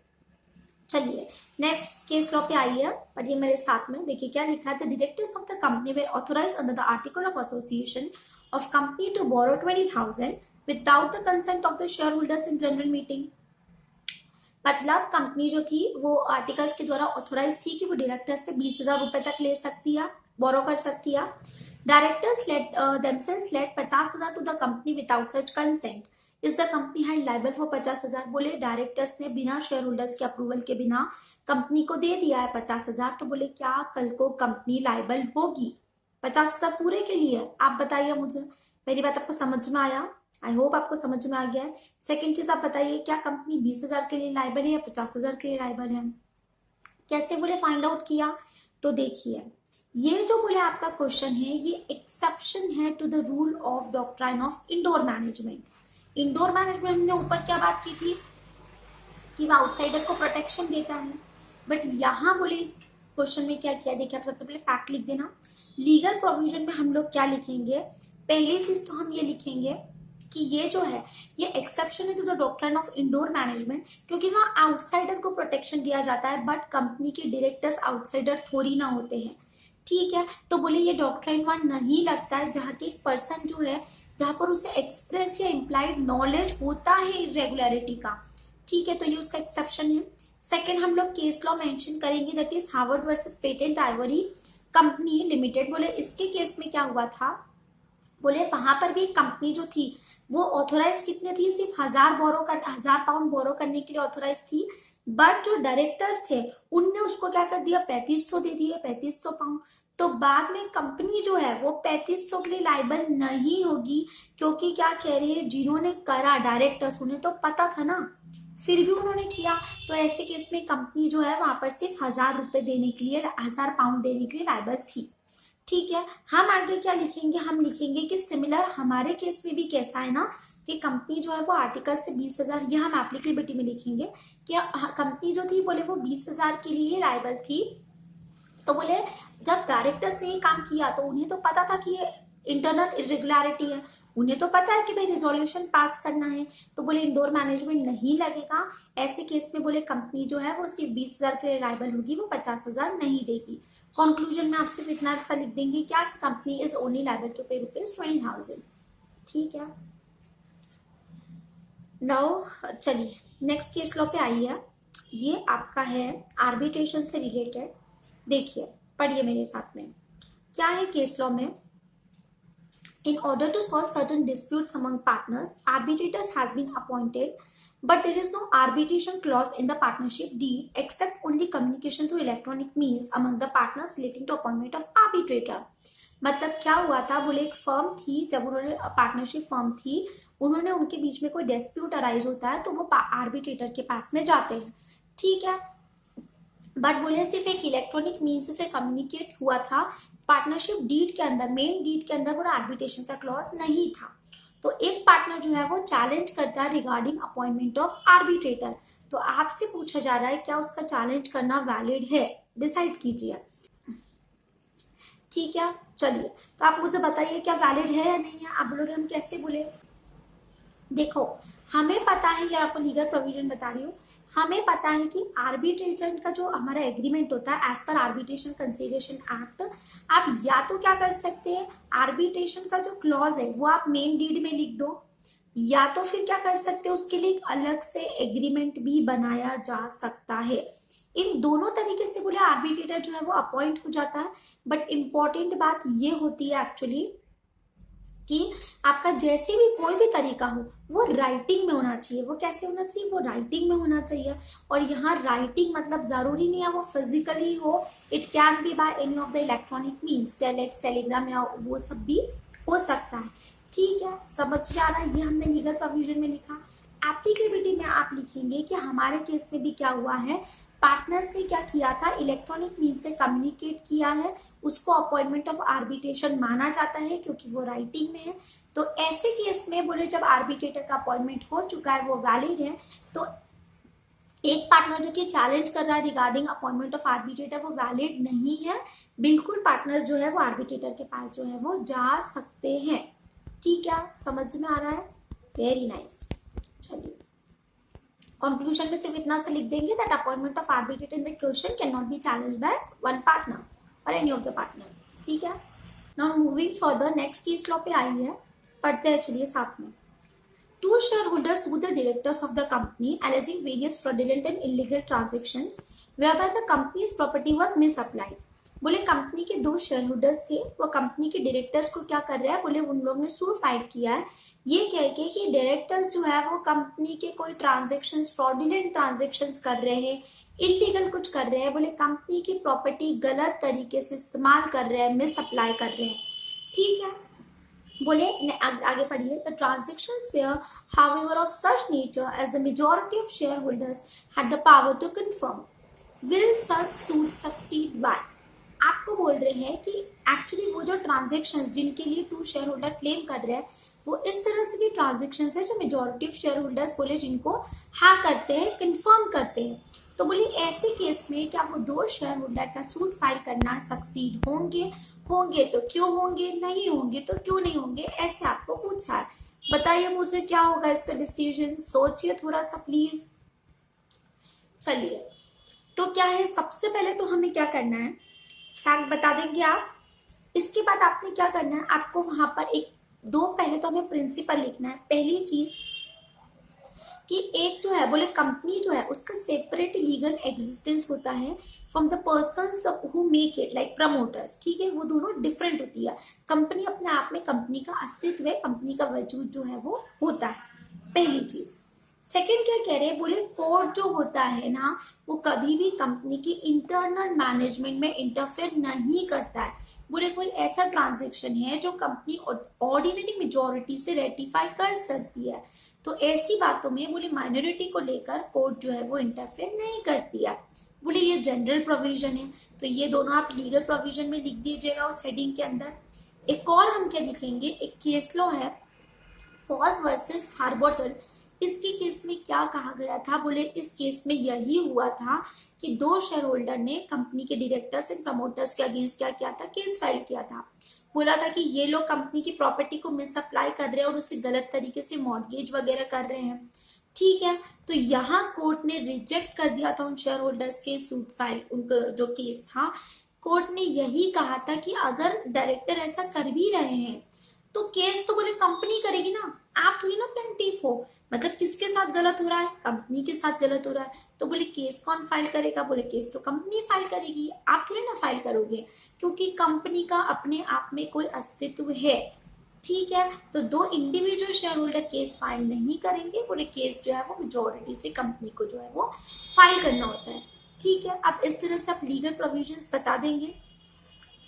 चलिए नेक्स्ट केस लॉ पे आइए, पढ़िए मेरे साथ में, देखिए क्या लिखा है, the directors of the company were authorised under the article of association of company to borrow 20,000 without the consent of the shareholders in general meeting. मतलब कंपनी जो थी वो आर्टिकल्स के द्वारा ऑथोराइज थी कि वो डायरेक्टर से 20,000 रुपए तक ले सकती है, बोरो कर सकती है। Directors themselves lent 50,000 to the company without such consent. Is the company held liable for 50,000? बोले डायरेक्टर्स ने बिना शेयर होल्डर्स के अप्रूवल के बिना कंपनी को दे दिया है 50,000, तो बोले क्या कल को कंपनी लाइबल होगी 50,000 पूरे के लिए? आप बताइए मुझे, मेरी बात आपको समझ में आया? आई होप आपको समझ में आ गया है। सेकेंड चीज आप बताइए, क्या कंपनी 20,000 के लिए लाइबल है या 50,000 के लिए लाइबल है? कैसे बोले फाइंड आउट किया? तो देखिए ये जो बोले आपका क्वेश्चन है ये एक्सेप्शन है to the rule of doctrine of indoor management. Indoor management ने ऊपर क्या बात की थी कि वो आउटसाइडर को प्रोटेक्शन देता है, बट यहाँ बोले इस क्वेश्चन में क्या किया देखिए, आप सबसे पहले फैक्ट लिख देना। लीगल प्रोविजन में हम लोग क्या लिखेंगे, पहली चीज तो हम ये लिखेंगे कि ये जो है ये एक्सेप्शन है to the doctrine of indoor management, क्योंकि वहाँ आउटसाइडर को प्रोटेक्शन दिया जाता है, बट कंपनी के डायरेक्टर्स आउटसाइडर थोड़ी ना होते हैं, ठीक है। तो बोले ये डॉक्ट्रिन वन नहीं लगता है जहाँ की एक पर्सन जो है, जहाँ पर उसे एक्सप्रेस या इम्प्लाइड नॉलेज होता है इरेगुलरिटी का, ठीक है, तो ये उसका एक्सेप्शन है। सेकेंड हम लोग केस लॉ मेंशन करेंगे, that is Harvard versus patent Ivory company limited. बोले इसके केस में क्या हुआ था, बोले वहां पर भी एक कंपनी जो थी वो ऑथोराइज कितने थी, सिर्फ 1000 पाउंड बोरो करने के लिए ऑथोराइज थी, बट जो डायरेक्टर्स थे उनने उसको क्या कर दिया, 3500 दे दिए, 3500 पाउंड। तो बाद में कंपनी जो है वो 3500 के लिए लाइबल नहीं होगी, क्योंकि क्या कह रही है, जिन्होंने करा डायरेक्टर्स उन्हें तो पता था ना, फिर भी उन्होंने किया, तो ऐसे केस में कंपनी जो है वहां पर सिर्फ 1000 रुपए देने के लिए, 1000 पाउंड देने के लिए लाइबल थी, ठीक है। हम आगे क्या लिखेंगे, हम लिखेंगे कि सिमिलर हमारे केस में भी कैसा है ना, कि कंपनी जो है वो आर्टिकल से 20,000, ये हम एप्लीकेबिलिटी में लिखेंगे कि कंपनी जो थी बोले वो 20,000 के लिए लायबल थी। तो बोले जब डायरेक्टर्स ने ये काम किया तो उन्हें तो पता था कि ये इंटरनल इरेगुलरिटी है, उन्हें तो पता है कि भाई रिजोल्यूशन पास करना है, तो बोले इंडोर मैनेजमेंट नहीं लगेगा। ऐसे केस में बोले कंपनी जो है वो सिर्फ 20,000 के लिए लायबल होगी, वो 50,000 नहीं देगी। कंक्लूजन में आप सिर्फ इतना सा लिख देंगे क्या, company is only liable to pay ₹20,000, ठीक है। नाउ चलिए नेक्स्ट केस लॉ पे आइए, ये आपका है आर्बिट्रेशन से रिलेटेड। देखिए पढ़िए मेरे साथ में, क्या है केस लॉ में, in order to solve certain disputes among partners, arbitrators has been appointed, but there is no arbitration clause in the partnership deed except only communication through electronic means among the partners relating to appointment of arbitrator। मतलब क्या हुआ था, बोले एक firm थी, जब उन्होंने partnership firm थी, उन्होंने उनके बीच में कोई डिस्प्यूट अराइज होता है तो वो आर्बिट्रेटर के पास में जाते हैं, ठीक है, बट बोले सिर्फ एक इलेक्ट्रॉनिक मीन्स से कम्युनिकेट हुआ था, पार्टनरशिप डीड के अंदर, मेन डीड के अंदर वो आर्बिट्रेशन का क्लॉज नहीं था। तो एक पार्टनर जो है वो चैलेंज करता है रिगार्डिंग अपॉइंटमेंट ऑफ आर्बिट्रेटर, तो आपसे पूछा जा रहा है क्या उसका चैलेंज करना वैलिड है, डिसाइड कीजिए, ठीक है। चलिए तो आप मुझे बताइए क्या वैलिड है या नहीं है, आप बोलोगे हम कैसे बोले, देखो हमें पता है, ये आपको लीगल प्रोविजन बता रही हूँ, हमें पता है कि आर्बिट्रेशन का जो हमारा एग्रीमेंट होता है as per arbitration conciliation act, आप या तो क्या कर सकते हैं, आर्बिट्रेशन का जो क्लॉज है वो आप मेन डीड में लिख दो, या तो फिर क्या कर सकते हैं, उसके लिए एक अलग से एग्रीमेंट भी बनाया जा सकता है। इन दोनों तरीके से बोले आर्बिट्रेटर जो है वो अपॉइंट हो जाता है, बट इंपॉर्टेंट बात ये होती है एक्चुअली कि आपका जैसे भी कोई भी तरीका हो वो राइटिंग में होना चाहिए। वो कैसे होना चाहिए, वो राइटिंग में होना चाहिए, और यहाँ राइटिंग मतलब जरूरी नहीं है वो फिजिकली हो, it can be by any of the electronic means, telex, Telegram या वो सब भी हो सकता है, ठीक है। समझ में आ रहा है, ये हमने लीगल प्रोविजन में लिखा। एप्लीकेबिलिटी में आप लिखेंगे कि हमारे केस में भी क्या हुआ है, पार्टनर्स ने क्या किया था, इलेक्ट्रॉनिक मीन से कम्युनिकेट किया है, उसको अपॉइंटमेंट ऑफ आर्बिट्रेशन माना जाता है क्योंकि वो राइटिंग में है। तो ऐसे केस में बोले जब आर्बिट्रेटर का अपॉइंटमेंट हो चुका है, वो वैलिड है, तो एक पार्टनर जो कि चैलेंज कर रहा है रिगार्डिंग अपॉइंटमेंट ऑफ आर्बिट्रेटर वो वैलिड नहीं है, बिल्कुल पार्टनर्स जो है वो आर्बिट्रेटर के पास जो है वो जा सकते हैं, ठीक है। समझ में आ रहा है, वेरी नाइस। चलिए कंक्लूजन में सिर्फ इतना सा लिख देंगे that appointment of arbitrator in the question can not be challenged by one partner और एनी ऑफ द पार्टनर, ठीक है। Now moving further, next case law पे आई है, पढ़ते हैं चलिए साथ में। Two shareholders sue the directors of the company alleging various fraudulent and illegal transactions whereby the company's property was misapplied। बोले कंपनी के 2 शेयर होल्डर्स थे, वो कंपनी के डायरेक्टर्स को क्या कर रहे हैं, बोले उन लोगों ने सूट फाइल किया है ये कह के कि डायरेक्टर्स जो है वो कंपनी के कोई ट्रांजेक्शन्स, फ्रॉडुलेंट ट्रांजेक्शन्स कर रहे हैं, इलीगल कुछ कर रहे हैं, बोले कंपनी की प्रॉपर्टी गलत तरीके से इस्तेमाल कर रहे हैं, मिस अप्लाई कर रहे हैं, ठीक है। बोले आगे पढ़िए, the transactions were however of such nature as the majority of shareholders had the power to confirm will such suit succeed by. आपको बोल रहे हैं कि एक्चुअली वो जो ट्रांजेक्शंस जिनके लिए 2 शेयर होल्डर क्लेम कर रहे हैं वो इस तरह से भी ट्रांजेक्शंस है जो मेजॉरिटी ऑफ शेयर होल्डर्स बोले जिनको हाँ करते हैं, कंफर्म करते हैं, तो बोले ऐसे केस में क्या वो दो शेयर होल्डर का सूट फाइल करना सक्सीड होंगे, होंगे तो क्यों होंगे, नहीं होंगे तो क्यों नहीं होंगे, ऐसे आपको पूछा है। बताइए मुझे क्या होगा इसका डिसीजन, सोचिए थोड़ा सा प्लीज। चलिए, तो क्या है, सबसे पहले तो हमें क्या करना है, फैक्ट बता देंगे आप। इसके बाद आपने क्या करना है, आपको वहां पर एक दो, पहले तो हमें प्रिंसिपल लिखना है। पहली चीज कि एक जो है बोले कंपनी जो है उसका सेपरेट लीगल एग्जिस्टेंस होता है from the persons who make it, like promoters, ठीक है, वो दोनों डिफरेंट होती है। कंपनी अपने आप में, कंपनी का अस्तित्व है, कंपनी का वजूद जो है वो होता है, पहली चीज। सेकंड क्या कह रहे हैं, बोले कोर्ट जो होता है ना वो कभी भी कंपनी की इंटरनल मैनेजमेंट में इंटरफेयर नहीं करता है। बोले कोई ऐसा ट्रांजेक्शन है जो कंपनी ऑर्डिनरी मेजोरिटी से रेटिफाई कर सकती है, तो ऐसी बातों में बोले माइनॉरिटी को लेकर कोर्ट जो है वो इंटरफेयर नहीं करती है। बोले ये जनरल प्रोविजन है, तो ये दोनों आप लीगल प्रोविजन में लिख दीजिएगा उस हेडिंग के अंदर। एक और हम क्या लिखेंगे, एक केस लॉ है फॉस वर्सेस हार्बोटल। इसके केस में क्या कहा गया था, बोले इस केस में यही हुआ था कि दो शेयर होल्डर ने कंपनी के डायरेक्टर्स एंड प्रमोटर्स के अगेंस्ट क्या किया था, केस फाइल किया था। बोला था कि ये लोग कंपनी की प्रॉपर्टी को मिसअप्लाई कर रहे हैं और उसे गलत तरीके से मॉर्गेज वगैरह कर रहे हैं, ठीक है। तो यहाँ कोर्ट ने रिजेक्ट कर दिया था उन शेयर होल्डर्स के सूट फाइल, उनका जो केस था। कोर्ट ने यही कहा था कि अगर डायरेक्टर ऐसा कर भी रहे हैं तो केस तो बोले कंपनी करेगी ना, आप थोड़ी ना प्लेंटिफ हो। मतलब किसके साथ गलत हो रहा है, कंपनी के साथ गलत हो रहा है, तो बोले केस कौन फाइल करेगा, बोले केस तो कंपनी फाइल करेगी, आप थोड़ी ना फाइल करोगे, क्योंकि कंपनी का अपने आप में कोई अस्तित्व है, ठीक है। तो दो individual share holder case file नहीं करेंगे, बोले केस जो है वो मेजोरिटी से कंपनी को जो है वो फाइल करना होता है, ठीक है। अब इस तरह से आप लीगल प्रोविजंस बता देंगे।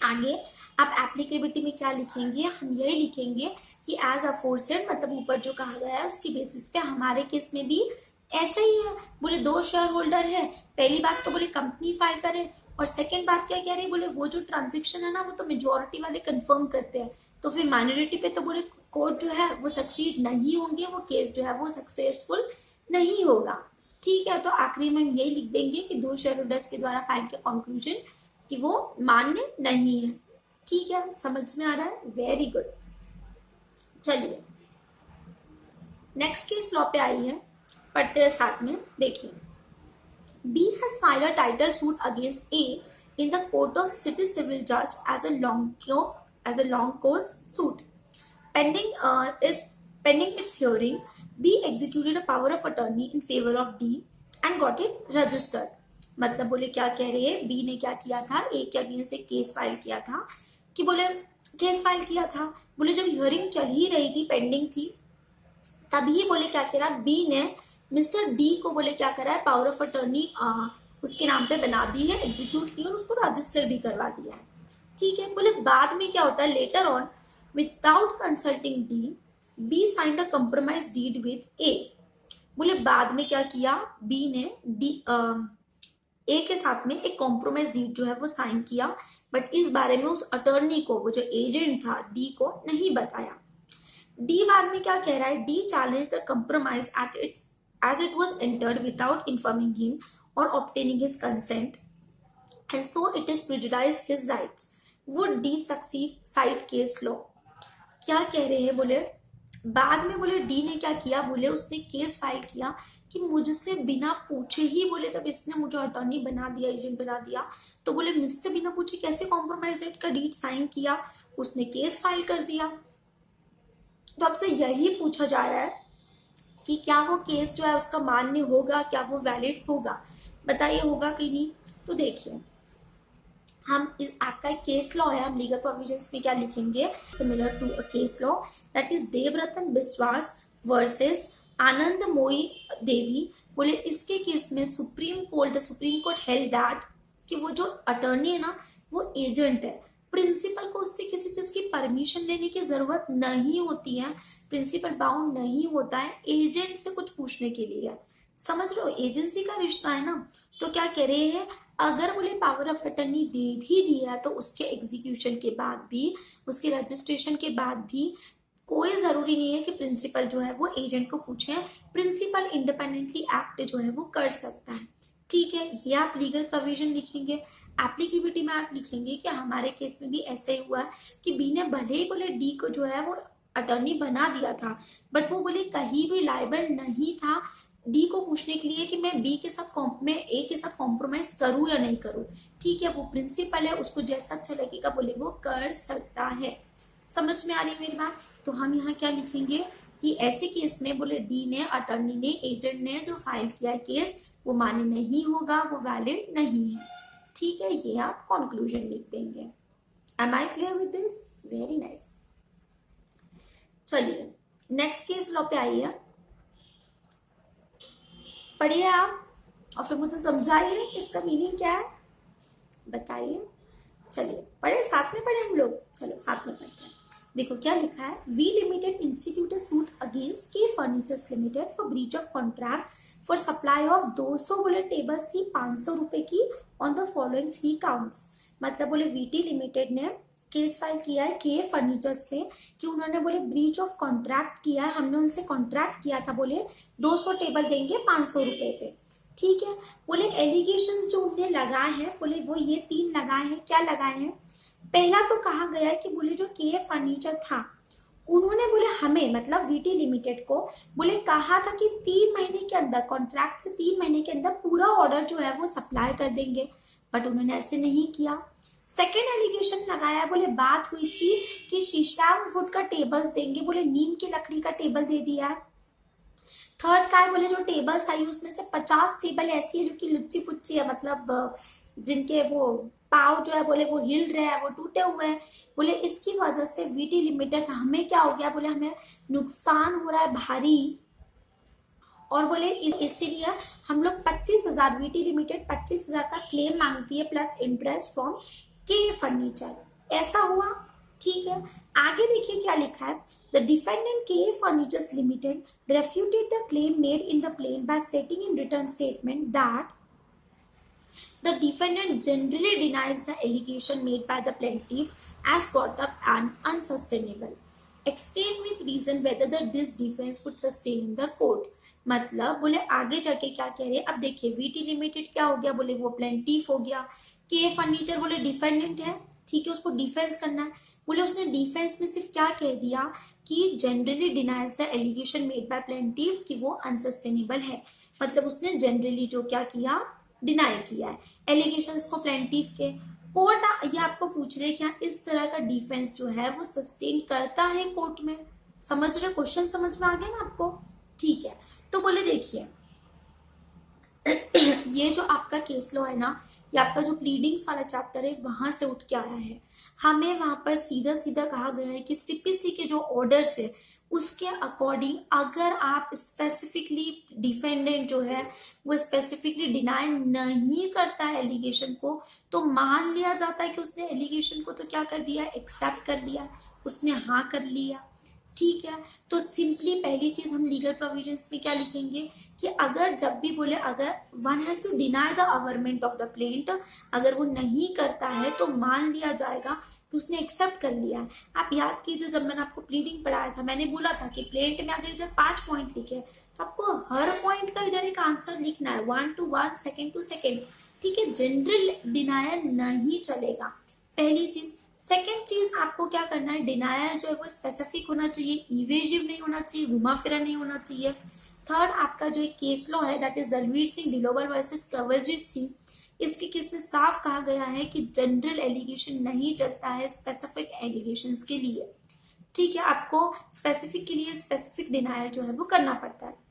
आगे आप एप्लीकेबिलिटी में क्या लिखेंगे, हम यही लिखेंगे कि एज अफोरसेड, मतलब ऊपर जो कहा गया है उसकी बेसिस पे हमारे केस में भी ऐसा ही है। बोले दो शेयर होल्डर है, पहली बात तो बोले कंपनी फाइल करे, और सेकंड बात क्या कह रहे हैं, बोले वो जो ट्रांजेक्शन है ना वो तो मेजोरिटी वाले कंफर्म करते हैं, तो फिर माइनॉरिटी पे तो बोले कोर्ट जो है वो सक्सीड नहीं होंगे, वो केस जो है वो सक्सेसफुल नहीं होगा, ठीक है। तो आखिरी में हम यही लिख देंगे कि दो शेयर होल्डर्स के द्वारा फाइल के कंक्लूजन कि वो मान्य नहीं है, ठीक है। समझ में आ रहा है, वेरी गुड। चलिए नेक्स्ट केस लॉ पे आई है, पढ़ते हैं साथ में। देखिए, B has filed a title suit against A in the court of city civil judge as a long course suit. Pending its hearing, B executed a power of attorney in favor of D and got it registered. मतलब बोले क्या कह रहे हैं, B ने क्या किया था, ए के अगेंस्ट एक केस फाइल किया था, कि बोले केस फाइल किया था, बोले जब हियरिंग चल ही रही थी, पेंडिंग थी, तभी बोले क्या करा, बी ने मिस्टर डी को बोले क्या करा है, पावर ऑफ अटर्नी उसके नाम पे बना दी है, एग्जीक्यूट की और उसको रजिस्टर भी करवा दिया है, ठीक है। बोले बाद में क्या होता है, letter on without consulting D, B signed a compromise deed with A. बोले बाद में क्या किया, बी ने डी ए के साथ में एक कॉम्प्रोमाइज डीड जो है वो साइन किया, बट इस बारे में उस अटर्नी को, वो जो एजेंट था डी को, नहीं बताया। डी बाद में क्या कह रहा है, D challenge the compromise at its as it was entered without informing him or obtaining his consent, and so it is prejudiced his rights. Would D succeed? Cite case law. क्या कह रहे हैं, बोले बाद में बोले डी ने क्या किया, बोले उसने केस फाइल किया कि मुझसे बिना पूछे ही, बोले जब इसने मुझे अटॉर्नी बना दिया, एजेंट बना दिया, तो बोले मुझसे बिना पूछे कैसे कॉम्प्रोमाइज डेट का डीड साइन किया, उसने केस फाइल कर दिया। तो आपसे यही पूछा जा रहा है कि क्या वो केस जो है उसका मान्य होगा, क्या वो वैलिड होगा, बताइए होगा कि नहीं। तो देखिए, हम आपका एक केस लॉ है, हम लीगल प्रोविजंस में क्या लिखेंगे, similar to a case law, that is Devratan Biswas versus Anand Moyi Devi. बोले इसके केस में सुप्रीम कोर्ट हेल्ड दैट कि वो जो अटर्नी है ना वो एजेंट है, प्रिंसिपल को उससे किसी चीज की परमिशन लेने की जरूरत नहीं होती है, प्रिंसिपल बाउंड नहीं होता है एजेंट से कुछ पूछने के लिए, समझ लो एजेंसी का रिश्ता है ना। तो क्या कह रहे हैं, अगर बोले पावर ऑफ अटर्नी दे भी दिया तो उसके एग्जीक्यूशन के बाद भी, उसके रजिस्ट्रेशन के बाद भी कोई जरूरी नहीं है कि प्रिंसिपल जो है वो एजेंट को पूछे, प्रिंसिपल इंडिपेंडेंटली एक्ट जो है वो कर सकता है, ठीक है, ये आप लीगल प्रोविजन लिखेंगे। एप्लीकेबिलिटी में आप लिखेंगे कि हमारे केस में भी ऐसा ही हुआ है कि बी ने भले ही बोले डी को जो है वो अटर्नी बना दिया था, बट वो बोले कहीं भी लायबल नहीं था डी को पूछने के लिए कि मैं बी के साथ मैं ए के साथ कॉम्प्रोमाइज करूं या नहीं करूं। ठीक है, वो प्रिंसिपल है, उसको जैसा अच्छा लगेगा बोले वो कर सकता है। समझ में आ रही है मेरी बात? तो हम यहाँ क्या लिखेंगे कि ऐसे केस में बोले डी ने, अटर्नी ने, एजेंट ने जो फाइल किया है केस, वो मान्य नहीं होगा, वो वैलिड नहीं है। ठीक है, ये आप कंक्लूजन लिख देंगे। Am I clear with this? Very nice. चलिए नेक्स्ट केस लॉ पे आइए, पढ़िए आप और फिर मुझे समझाइए इसका मीनिंग क्या है, बताइए। चलिए पढ़े, साथ में पढ़े हम लोग, चलो साथ में पढ़ते हैं। देखो क्या लिखा है, V limited institute a suit against K furnitures limited for breach of contract for supply of 200 बोले टेबल्स थी 500 रुपए की ऑन द फॉलोइंग 3 काउंट्स। मतलब बोले वीटी लिमिटेड ने केस फाइल किया है के फर्नीचर्स पे कि उन्होंने बोले ब्रीच ऑफ कॉन्ट्रैक्ट किया है, हमने उनसे कॉन्ट्रैक्ट किया था बोले 200 टेबल देंगे 500 रुपए पे। ठीक है, बोले एलिगेशंस जो उन्हें लगाए हैं बोले वो ये 3 लगाए हैं। क्या लगाए हैं? पहला तो कहा गया है कि बोले जो के फर्नीचर था उन्होंने बोले हमें मतलब वीटी लिमिटेड को बोले कहा था कि 3 महीने के अंदर, कॉन्ट्रैक्ट से 3 महीने के अंदर पूरा ऑर्डर जो है वो सप्लाई कर देंगे, बट उन्होंने ऐसे नहीं किया। सेकेंड एलिगेशन लगाया, बोले बात हुई थी कि शीशम वुड का टेबल्स देंगे, बोले नीम की लकड़ी का टेबल दे दिया। थर्ड का है बोले जो टेबल्स आई उसमें से 50 टेबल ऐसी है जो कि लुच्ची पुच्ची है, मतलब जिनके वो पाव जो है बोले वो हिल रहे हैं, वो टूटे हुए हैं। बोले इसकी वजह से वीटी लिमिटेड हमें क्या हो गया, बोले हमें नुकसान हो रहा है भारी, और बोले इसीलिए हम लोग 25,000, वीटी लिमिटेड 25,000 का क्लेम मांगती है plus interest from K furniture. ऐसा हुआ। ठीक है, आगे देखिए क्या लिखा है, the defendant K furnitures limited refuted the claim made in the plaint by stating in return statement that the defendant generally denies the allegation made by the plaintiff as brought up and unsustainable. Explain with reason whether this defense would sustain in the court. मतलब बोले आगे जाके क्या कह रहे हैं, अब देखिए वीटी लिमिटेड क्या हो गया, बोले वो प्लेंटिफ हो गया, के फर्नीचर बोले डिफेंडेंट है। ठीक है, उसको डिफेंस करना है, बोले उसने डिफेंस में सिर्फ क्या कह दिया कि generally denies the allegation made by plaintiff कि वो अनसस्टेनेबल है। मतलब उसने जनरली जो क्या किया, डिनाई किया है एलिगेशंस को प्लेंटिफ के। कोर्ट ये आपको पूछ रहे क्या इस तरह का डिफेंस जो है वो सस्टेन करता है कोर्ट में? समझ रहे, क्वेश्चन समझ में आ गया ना आपको? ठीक है, तो बोले देखिए ये जो आपका केस लॉ है ना, ये आपका जो प्लीडिंग्स वाला चैप्टर है वहां से उठ के आया है। हमें वहां पर सीधा सीधा कहा गया है कि सीपीसी के जो ऑर्डर्स है उसके अकॉर्डिंग अगर आप स्पेसिफिकली डिफेंडेंट जो है वो स्पेसिफिकली डिनाई नहीं करता है एलिगेशन को, तो मान लिया जाता है कि उसने एलिगेशन को तो क्या कर दिया, एक्सेप्ट कर लिया, उसने हाँ कर लिया। ठीक है, तो सिंपली पहली चीज हम लीगल प्रोविजंस में क्या लिखेंगे कि अगर जब भी बोले अगर one has to deny the averment of the plaint, अगर वो नहीं करता है तो मान लिया जाएगा कि उसने एक्सेप्ट कर लिया है। आप याद कीजिए जब मैंने आपको प्लीडिंग पढ़ाया था मैंने बोला था कि प्लेंट में अगर इधर 5 पॉइंट लिखे तो आपको हर पॉइंट का इधर एक आंसर लिखना है, 1 to 1, सेकेंड टू सेकेंड। ठीक है, जनरल डिनायर नहीं चलेगा, पहली चीज। सेकेंड चीज आपको क्या करना है, डिनायर जो है वो स्पेसिफिक होना चाहिए, इवेजिव नहीं होना चाहिए, घुमा फिरा नहीं होना चाहिए। थर्ड आपका जो एक केस लॉ है that is Dalvir Singh Dilover versus Kanwarjit Singh, इसके केस में साफ कहा गया है कि जनरल एलिगेशन नहीं चलता है स्पेसिफिक एलिगेशंस के लिए। ठीक है, आपको स्पेसिफिक के लिए स्पेसिफिक डिनायर जो है वो करना पड़ता है।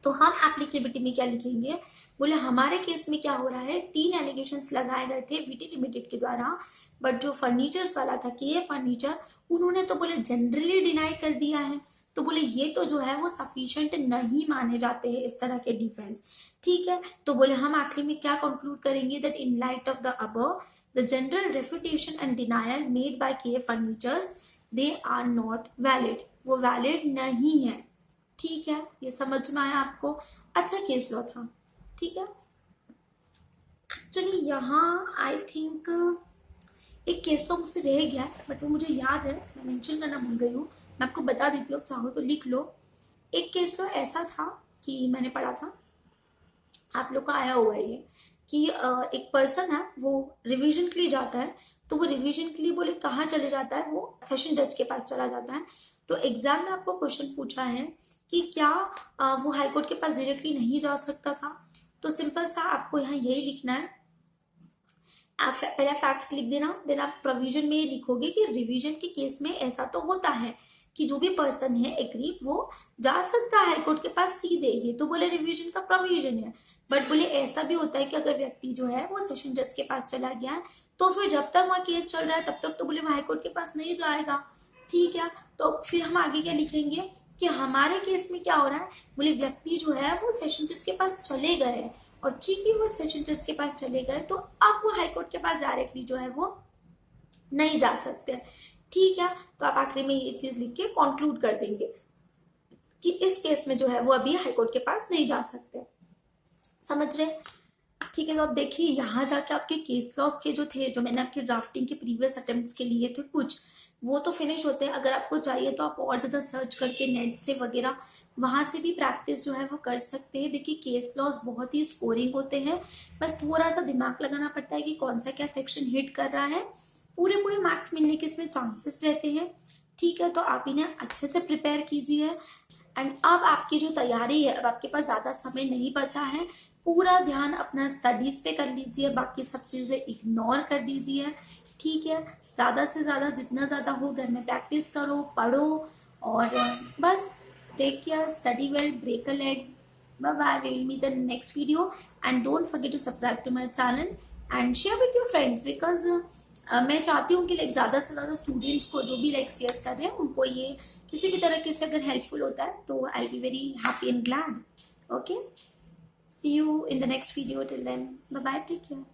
तो हम एप्लीकेबिलिटी में क्या लिखेंगे, बोले हमारे केस में क्या हो रहा है, 3 एलिगेशंस लगाए गए थे वीटी लिमिटेड के द्वारा, बट जो फर्नीचर्स वाला था के फर्नीचर उन्होंने तो बोले जनरली डिनाई कर दिया है, तो बोले ये तो जो है वो सफिशिएंट नहीं माने जाते हैं इस तरह के डिफेंस। ठीक है, तो बोले हम आखिर में क्या कंक्लूड करेंगे that in light of the above the general refutation and denial made by K furnitures they are not valid, वो वैलिड नहीं है। ठीक है, ये समझ में आया आपको? अच्छा केस लॉ था। ठीक है, एक्चुअली यहाँ आई थिंक एक केस लॉ मुझसे रह गया है बट वो मुझे याद है, मैं मेंशन करना भूल गई हूँ, मैं आपको बता देती हूँ, चाहो तो लिख लो। एक केस लॉ ऐसा था कि मैंने पढ़ा था आप लोग का आया हुआ है ये कि एक पर्सन है वो रिवीजन के लिए जाता है, तो वो रिवीजन के लिए बोले कहाँ चले जाता है, वो सेशन जज के पास चला जाता है। तो एग्जाम में आपको क्वेश्चन पूछा है कि क्या वो हाई कोर्ट के पास डायरेक्टली नहीं जा सकता था। तो सिंपल सा आपको यहाँ यही लिखना है, आप पहले फैक्ट्स लिख देना, देन आप प्रोविजन में ये लिखोगे कि रिवीजन के केस में ऐसा तो होता है कि जो भी पर्सन है एग्रीड वो जा सकता है हाईकोर्ट के पास सीधे, ये तो बोले रिवीजन का प्रोविजन है। बट बोले ऐसा भी होता है कि अगर व्यक्ति जो है वो सेशन जज के पास चला गया है तो फिर जब तक वहाँ केस चल रहा है तब तक तो बोले वो हाईकोर्ट के पास नहीं जाएगा। ठीक है, तो फिर हम आगे क्या लिखेंगे कि हमारे केस में क्या हो रहा है, बोले व्यक्ति जो है वो सेशन जज के पास चले गए और ठीक ही वो सेशन जज के पास चले गए तो अब वो हाईकोर्ट के पास डायरेक्टली जो है वो नहीं जा सकते। ठीक है, तो आप आखिरी में ये चीज लिख के कंक्लूड कर देंगे कि इस केस में जो है वो अभी हाईकोर्ट के पास नहीं जा सकते। समझ रहे? ठीक है, तो आप देखिए यहाँ जाके आपके केस लॉस के जो थे, जो मैंने आपके ड्राफ्टिंग के प्रीवियस अटेम्प्ट्स के लिए थे कुछ, वो तो फिनिश होते हैं। अगर आपको चाहिए तो आप और ज्यादा सर्च करके नेट से वगैरह वहां से भी प्रैक्टिस जो है वो कर सकते हैं। देखिए केस लॉस बहुत ही स्कोरिंग होते हैं, बस थोड़ा सा दिमाग लगाना पड़ता है कि कौन सा क्या सेक्शन हिट कर रहा है। पूरे मार्क्स मिलने के इसमें चांसेस रहते हैं। ठीक है, तो आप इन्हें अच्छे से प्रिपेयर कीजिए। एंड अब आपकी जो तैयारी है, अब आपके पास ज्यादा समय नहीं बचा है, पूरा ध्यान अपना स्टडीज पे कर लीजिए, बाकी सब चीजें इग्नोर कर दीजिए। ठीक है, ज्यादा से ज्यादा जितना ज्यादा हो घर में प्रैक्टिस करो, पढ़ो और बस take care, study well, break a leg, bye bye, we will meet the next video and don't forget to subscribe to my channel and share with your friends, because मैं चाहती हूँ कि लाइक ज़्यादा से ज़्यादा स्टूडेंट्स को जो भी लाइक सीएस कर रहे हैं उनको ये किसी भी तरीके से अगर हेल्पफुल होता है तो I be very happy and glad. Okay, see you in the next video, till then bye bye, take care.